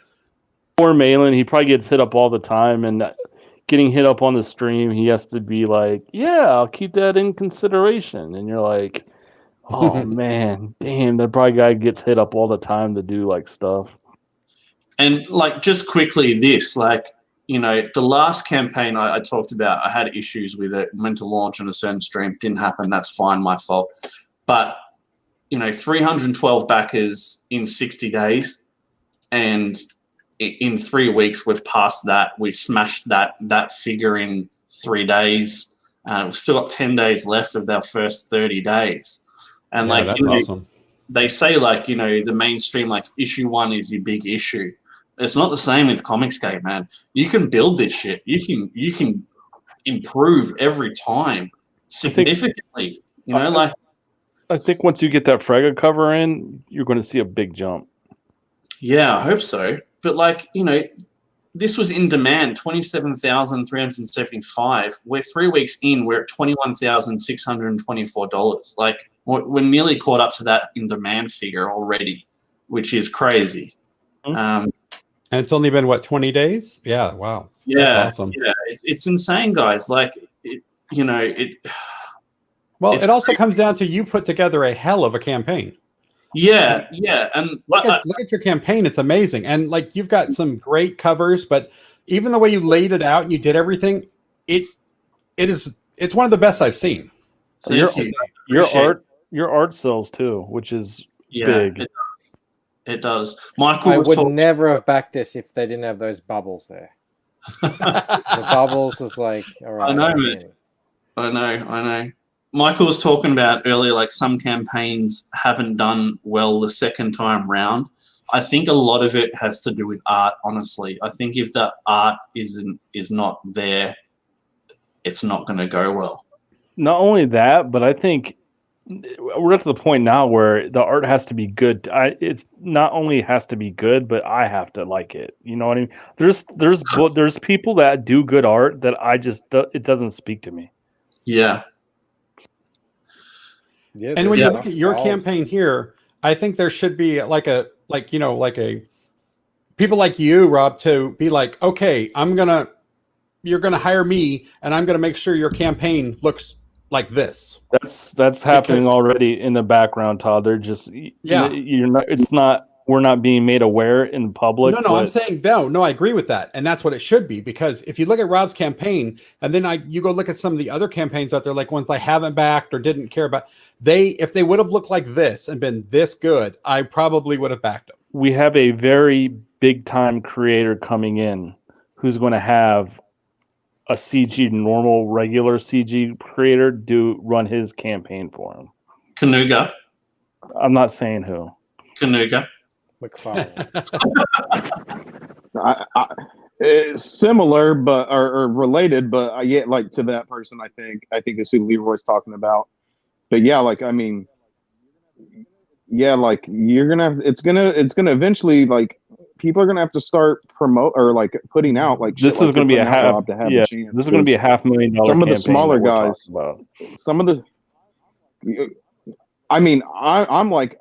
Poor Malin, he probably gets hit up all the time, and getting hit up on the stream, he has to be like, yeah, I'll keep that in consideration. And you're like, oh man, damn, that probably guy gets hit up all the time to do like stuff. And like just quickly this, like, you know, the last campaign I talked about, I had issues with it, meant to launch on a certain stream, didn't happen, that's fine, my fault. But, you know, 312 backers in 60 days, and in 3 weeks we've passed that. We smashed that figure in 3 days. We've still got 10 days left of our first 30 days. And yeah, like, that's you know, awesome. They say, like, you know, the mainstream, like, issue 1 is your big issue. It's not the same with Comicsgate, man. You can build this shit. You can improve every time significantly. You know, like I think once you get that Fragga cover in, you're going to see a big jump. Yeah, I hope so. But like, you know, this was in demand, 27,375. We're 3 weeks in, we're at $21,624. Like, we're nearly caught up to that in demand figure already, which is crazy. And it's only been, what, 20 days? Yeah, wow. Yeah, that's awesome. Yeah, it's insane, guys. Like, Well, it's it also crazy. comes down to you put together a hell of a campaign. Yeah, and look at your campaign. It's amazing. And like, you've got some great covers, but even the way you laid it out and you did everything, it's one of the best I've seen. Thank you. Your art sells too, which is Yeah, big. It does. Michael I was would talking. never have backed this if they didn't have those bubbles there. The bubbles was like, all right. I know, mate. I know. Michael was talking about earlier, like some campaigns haven't done well the second time round. I think a lot of it has to do with art, honestly. I think if the art is not there, it's not going to go well. Not only that, but I think we're at the point now where the art has to be good. It's not only has to be good, but I have to like it. You know what I mean? There's people that do good art that it doesn't speak to me. Yeah. Yeah, and when you look at your campaign here, I think there should be people like you, Rob, to be like, okay, you're gonna hire me, and I'm gonna make sure your campaign looks like this. That's happening already in the background, Todd. They're just we're not being made aware in public. No, I'm saying no, I agree with that. And that's what it should be, because if you look at Rob's campaign and then you go look at some of the other campaigns out there, like ones I haven't backed or didn't care about, if they would have looked like this and been this good, I probably would have backed them. We have a very big time creator coming in who's going to have a regular CG creator run his campaign for him. Kanuga. I'm not saying who. Kanuga. Similar, but or related, but I get like to that person. I think is who Leroy's talking about. But yeah, like I mean, yeah, like you're gonna have it's gonna eventually, like people are gonna have to start promote or like putting out like this is gonna be a half. A chance. This is gonna be a $500,000. Some of the smaller guys, some of the. I mean, I'm like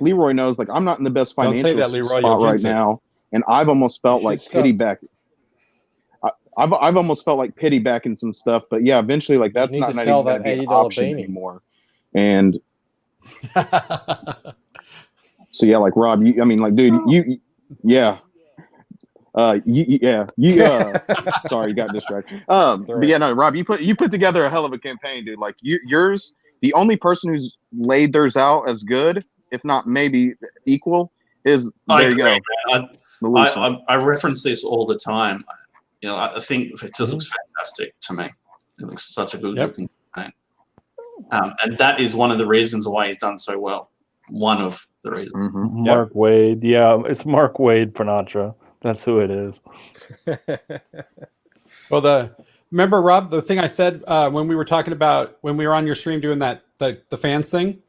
Leroy knows, like I'm not in the best financial spot right now, and I've almost felt like pity back. I've almost felt like pity back in some stuff, but yeah, eventually, like that's not even going to be an option anymore. And so yeah, like Rob, I mean, like dude, yeah. Sorry, you got distracted. But yeah, no, Rob, you put together a hell of a campaign, dude. Like yours. The only person who's laid theirs out as good, if not maybe equal, is there. You go. I reference this all the time. You know, I think it just looks fantastic to me. It looks such a good looking campaign, and that is one of the reasons why he's done so well. One of the reasons. Mm-hmm. Mark Wade, yeah, it's Mark Wade Panatra. That's who it is. Well, remember, Rob, the thing I said when we were talking about when we were on your stream doing that the fans thing,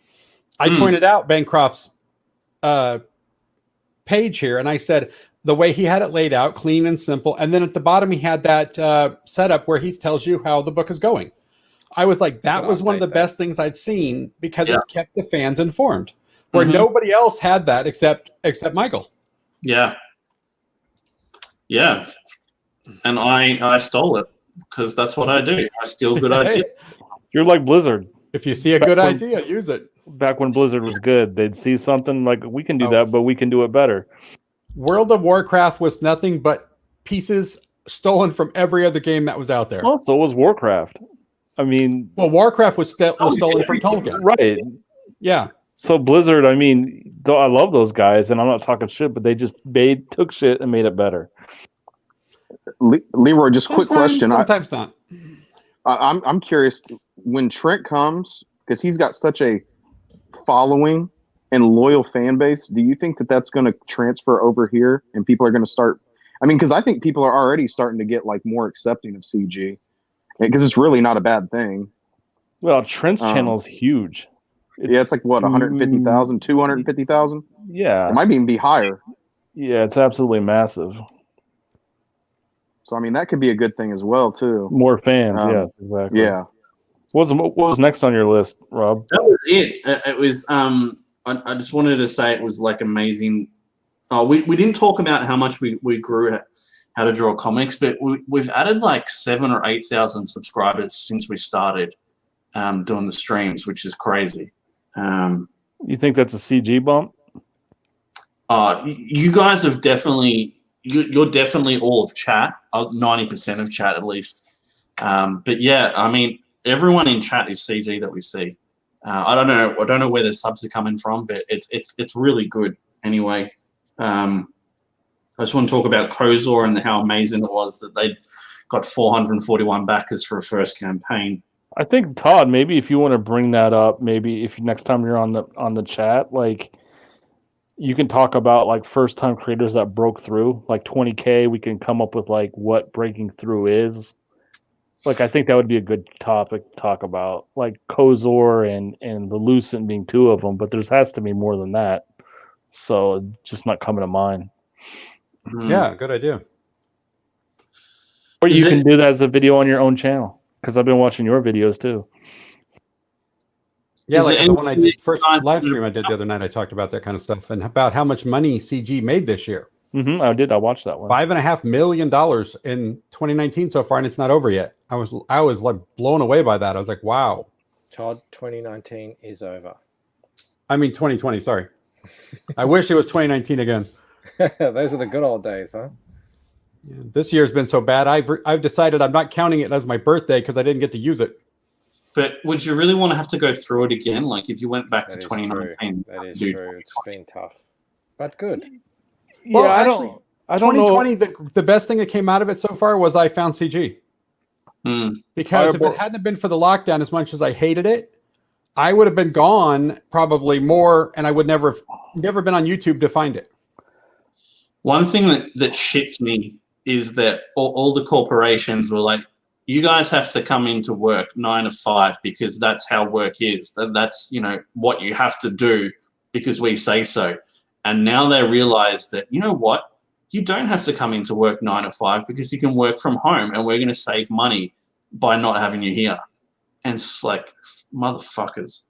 I pointed out Bancroft's page here, and I said the way he had it laid out, clean and simple, and then at the bottom he had that setup where he tells you how the book is going. I was like, that was one of the best things I'd seen, because it kept the fans informed, where nobody else had that except Michael. Yeah. Yeah. And I stole it, because that's what I do. I steal good ideas. You're like Blizzard. If you see a good idea, use it. Back when Blizzard was good, they'd see something like, we can do that, but we can do it better. World of Warcraft was nothing but pieces stolen from every other game that was out there. Well, so was Warcraft. I mean... Well, Warcraft was stolen from Tolkien. Right. Yeah. So Blizzard, I mean, though I love those guys, and I'm not talking shit, but they just took shit and made it better. Leroy, just quick question. Sometimes not. I'm curious, when Trent comes, because he's got such a following and loyal fan base, do you think that that's going to transfer over here and people are going to start? I mean, because I think people are already starting to get like more accepting of CG, because it's really not a bad thing. Well, Trent's channel is huge. It's like what, 150,000, 250,000? Yeah. It might even be higher. Yeah, it's absolutely massive. So I mean, that could be a good thing as well too. More fans, yes, exactly. Yeah. What was next on your list, Rob? That was it. It was. I just wanted to say it was like amazing. Oh, we didn't talk about how much we grew How to Draw Comics, but we've added like 7,000 or 8,000 subscribers since we started doing the streams, which is crazy. You think that's a CG bump? You guys have definitely. You're definitely all of chat, 90% of chat at least. But yeah, I mean, everyone in chat is CG that we see. I don't know where the subs are coming from, but it's really good anyway. I just want to talk about Kozor and how amazing it was that they got 441 backers for a first campaign. I think, Todd, maybe if you want to bring that up, maybe if next time you're on the chat, like, you can talk about like first time creators that broke through, like 20K. We can come up with like what breaking through is. Like, I think that would be a good topic to talk about, like Kozor and the Lucent being two of them, but there has to be more than that. So just not coming to mind. Yeah, good idea. Or you can do that as a video on your own channel, because I've been watching your videos too. Yeah, like the one I did first live stream I did the other night, I talked about that kind of stuff and about how much money CG made this year. I did. I watched that one. $5.5 million in 2019 so far, and it's not over yet. I was like blown away by that. I was like, wow. Todd, 2019 is over. I mean 2020. Sorry, I wish it was 2019 again. Those are the good old days, huh? Yeah, this year's been so bad. I've decided I'm not counting it as my birthday because I didn't get to use it. But would you really want to have to go through it again? Like if you went back to 2019, that is true. It's been tough, but good. Well, yeah, actually, I don't 2020, know. the best thing that came out of it so far was I found CG. Because if it hadn't been for the lockdown, as much as I hated it, I would have been gone probably more, and I would never been on YouTube to find it. One thing that shits me is that all the corporations were like, you guys have to come into work 9 to 5 because that's how work is. That's, what you have to do because we say so. And now they realize that, you know what? You don't have to come into work 9 to 5 because you can work from home and we're going to save money by not having you here. And it's like, motherfuckers.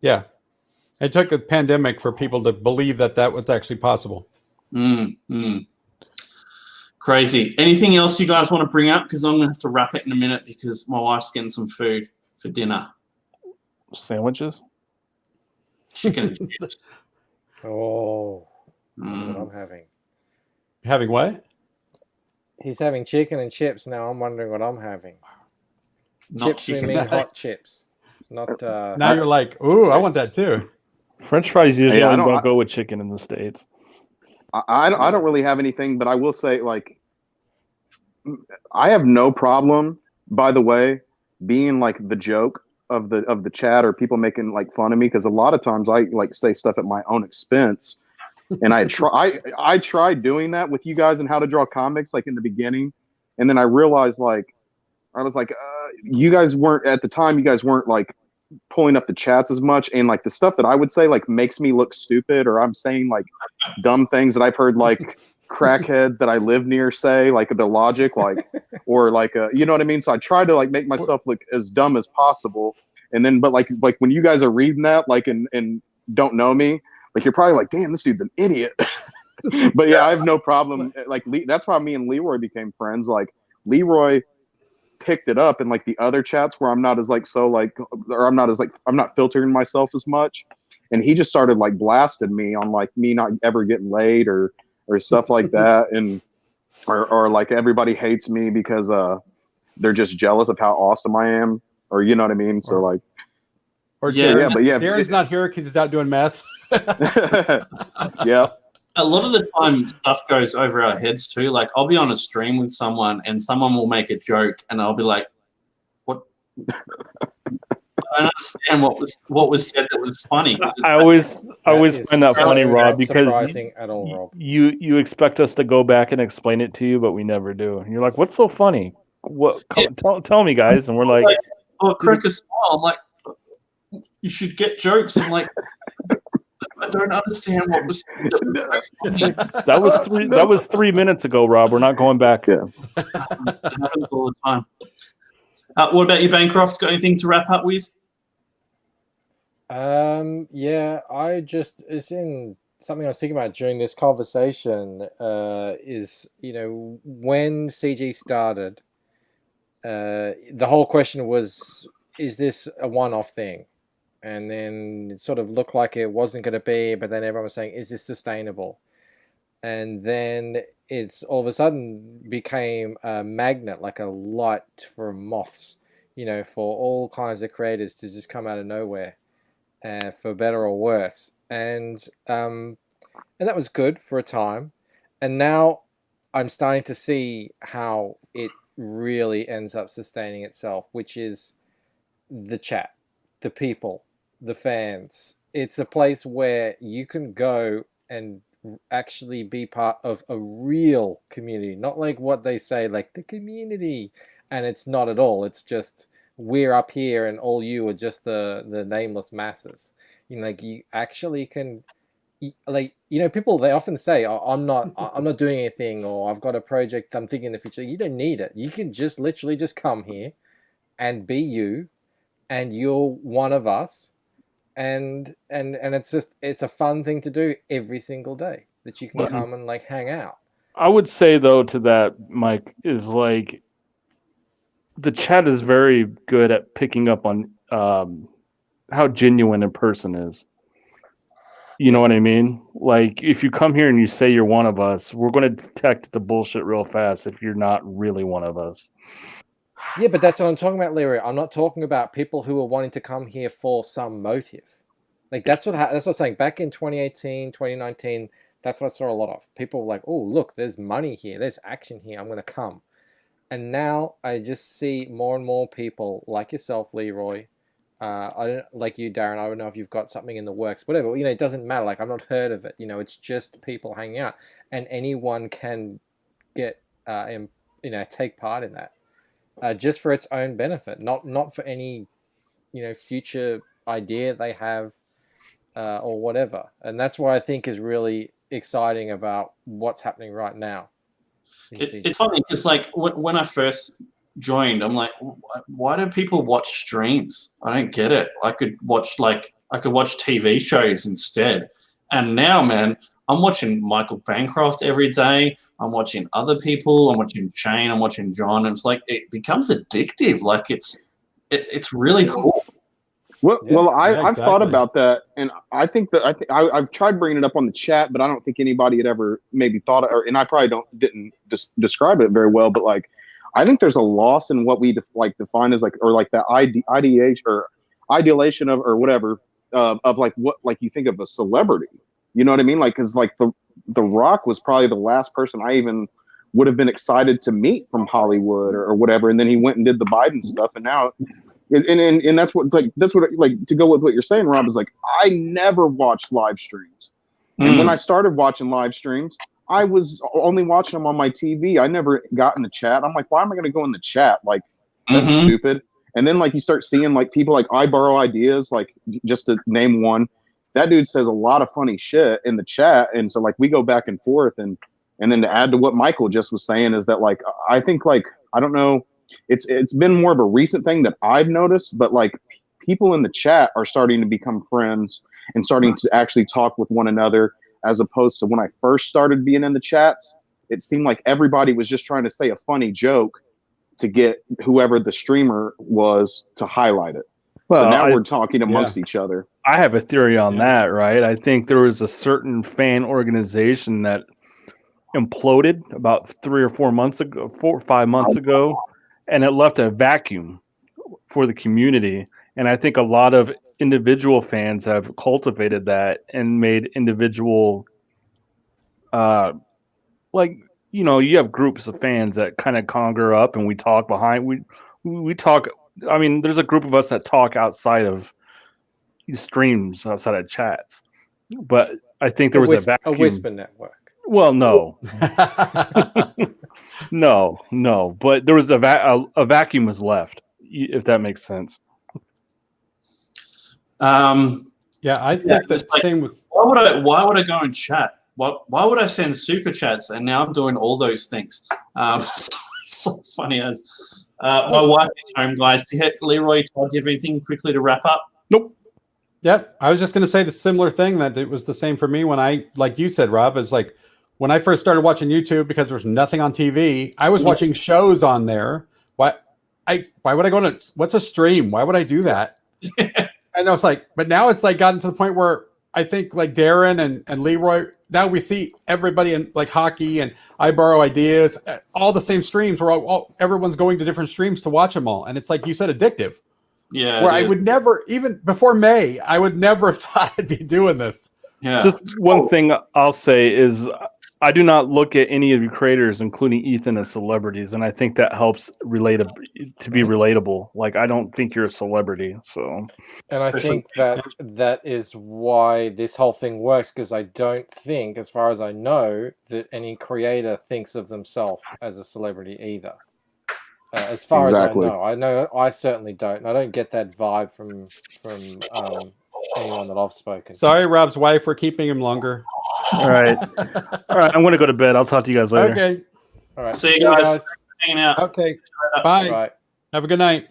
Yeah. It took a pandemic for people to believe that was actually possible. Crazy. Anything else you guys want to bring up? Because I'm going to have to wrap it in a minute because my wife's getting some food for dinner. Sandwiches? Chicken and chips. Oh, what I'm having. Having what? He's having chicken and chips now. I'm wondering what I'm having. Not Chips, we chicken. mean hot chips. Not. Now you're like, ooh, I want that too. French fries usually Hey, don't go with chicken in the States. I don't really have anything, but I will say, like, I have no problem, by the way, being like the joke of the chat or people making like fun of me, because a lot of times I like say stuff at my own expense, and I tried doing that with you guys and How to Draw Comics like in the beginning, and then I realized I was like, you guys weren't at the time. You guys weren't like pulling up the chats as much, and like the stuff that I would say like makes me look stupid, or I'm saying like dumb things that I've heard like crackheads that I live near say, like the logic, like, or like you know what I mean? So I try to like make myself look as dumb as possible, and then but like when you guys are reading that like and don't know me, like you're probably like, damn, this dude's an idiot. But yeah, I have no problem. Like that's why me and Leroy became friends. Like Leroy picked it up in like the other chats where I'm not as like I'm not filtering myself as much, and he just started like blasting me on like me not ever getting laid or stuff like that, and or like everybody hates me because they're just jealous of how awesome I am, or you know what I mean. So like, or yeah, but yeah, Darren's not here because he's out doing meth. Yeah. A lot of the time stuff goes over our heads too. Like I'll be on a stream with someone and someone will make a joke and I'll be like, what? I don't understand what was said that was funny. I always find that funny, Rob, because surprising at all, Rob. You expect us to go back and explain it to you, but we never do. And you're like, what's so funny? What? Tell me, guys. And we're like, crack a smile. I'm like, you should get jokes. I'm like, I don't understand what was. That was 3 minutes ago, Rob. We're not going back. Yeah. It happens all the time. What about you, Bancroft? Got anything to wrap up with? Yeah, it's in something I was thinking about during this conversation. Is when CG started, the whole question was, is this a one-off thing? And then it sort of looked like it wasn't going to be, but then everyone was saying, is this sustainable? And then it's all of a sudden became a magnet, like a light for moths, for all kinds of creators to just come out of nowhere, for better or worse. And that was good for a time. And now I'm starting to see how it really ends up sustaining itself, which is the chat, the people, the fans. It's a place where you can go and actually be part of a real community, not like what they say, like the community. And it's not at all. It's just we're up here and all you are just the nameless masses. Like you actually can, like, people, they often say, oh, I'm not doing anything, or I've got a project I'm thinking in the future. You don't need it. You can just literally just come here and be you, and you're one of us, and it's a fun thing to do every single day, that you can come and like hang out. I would say though to that, Mike, is like the chat is very good at picking up on how genuine a person is. You know what I mean? Like if you come here and you say you're one of us, we're going to detect the bullshit real fast if you're not really one of us. Yeah, but that's what I'm talking about, Leroy. I'm not talking about people who are wanting to come here for some motive. Like that's what I'm saying. Back in 2018, 2019, that's what I saw a lot of. People were like, oh, look, there's money here. There's action here. I'm going to come. And now I just see more and more people like yourself, Leroy. I don't like you, Darren. I don't know if you've got something in the works, whatever. It doesn't matter. Like I've not heard of it. It's just people hanging out, and anyone can get take part in that. Just for its own benefit, not for any, future idea they have, or whatever. And that's what I think is really exciting about what's happening right now. It's funny because, like, when I first joined, I'm like, why do people watch streams? I don't get it. I could watch TV shows instead. And now, man, I'm watching Michael Bancroft every day. I'm watching other people. I'm watching Shane. I'm watching John. And it's like it becomes addictive. Like it's really cool. Well, I've exactly. thought about that, and I think that I've tried bringing it up on the chat, but I don't think anybody had ever maybe thought, and I probably didn't describe it very well. But like, I think there's a loss in what we define as that ideation or ideation of or whatever of like what like you think of a celebrity. You know what I mean? Like, because like the Rock was probably the last person I even would have been excited to meet from Hollywood or whatever, and then he went and did the Biden stuff, and now. And that's what to go with what you're saying, Rob, is like I never watched live streams, and when I started watching live streams, I was only watching them on my TV. I never got in the chat. I'm like, why am I going to go in the chat? Like that's stupid. And then like you start seeing like people like I Borrow Ideas, like just to name one, that dude says a lot of funny shit in the chat, and so like we go back and forth, and then to add to what Michael just was saying is that like I think like I don't know. It's been more of a recent thing that I've noticed, but like people in the chat are starting to become friends and starting to actually talk with one another, as opposed to when I first started being in the chats, it seemed like everybody was just trying to say a funny joke to get whoever the streamer was to highlight it. Well, so now we're talking amongst each other. I have a theory on that, right? I think there was a certain fan organization that imploded about 3 or 4 months ago, 4 or 5 months ago. And it left a vacuum for the community. And I think a lot of individual fans have cultivated that and made individual, you have groups of fans that kind of conjure up and we talk we talk. I mean, there's a group of us that talk outside of streams, outside of chats. But I think there was a vacuum. A whisper network. Well, no. No, but there was a vacuum was left, if that makes sense. Yeah, I think the same with. why would I go and chat? Why would I send super chats? And now I'm doing all those things. So funny as. My wife is home, guys. Leroy, Todd, do you have anything quickly to wrap up? Nope. Yep. I was just going to say the similar thing, that it was the same for me when I, like you said, Rob, is like when I first started watching YouTube, because there was nothing on TV, I was watching shows on there. Why would I go to, what's a stream? Why would I do that? And I was like, but now it's like gotten to the point where I think like Darren and Leroy, now we see everybody in like hockey, and I borrow ideas, all the same streams where everyone's going to different streams to watch them all. And it's like you said, addictive. Yeah. Where I would never, even before May, I would never have thought I'd be doing this. Yeah. Just one thing I'll say is I do not look at any of your creators, including Ethan, as celebrities, and I think that helps to be relatable. Like, I don't think you're a celebrity, so. And I think that is why this whole thing works, because I don't think, as far as I know, that any creator thinks of themselves as a celebrity either. As far as I know, I certainly don't. And I don't get that vibe from anyone that I've spoken. Sorry, Rob's wife, we're keeping him longer. All right. I'm going to go to bed. I'll talk to you guys later. Okay. All right. See you guys. Hanging out. Okay. Bye. Bye. Have a good night.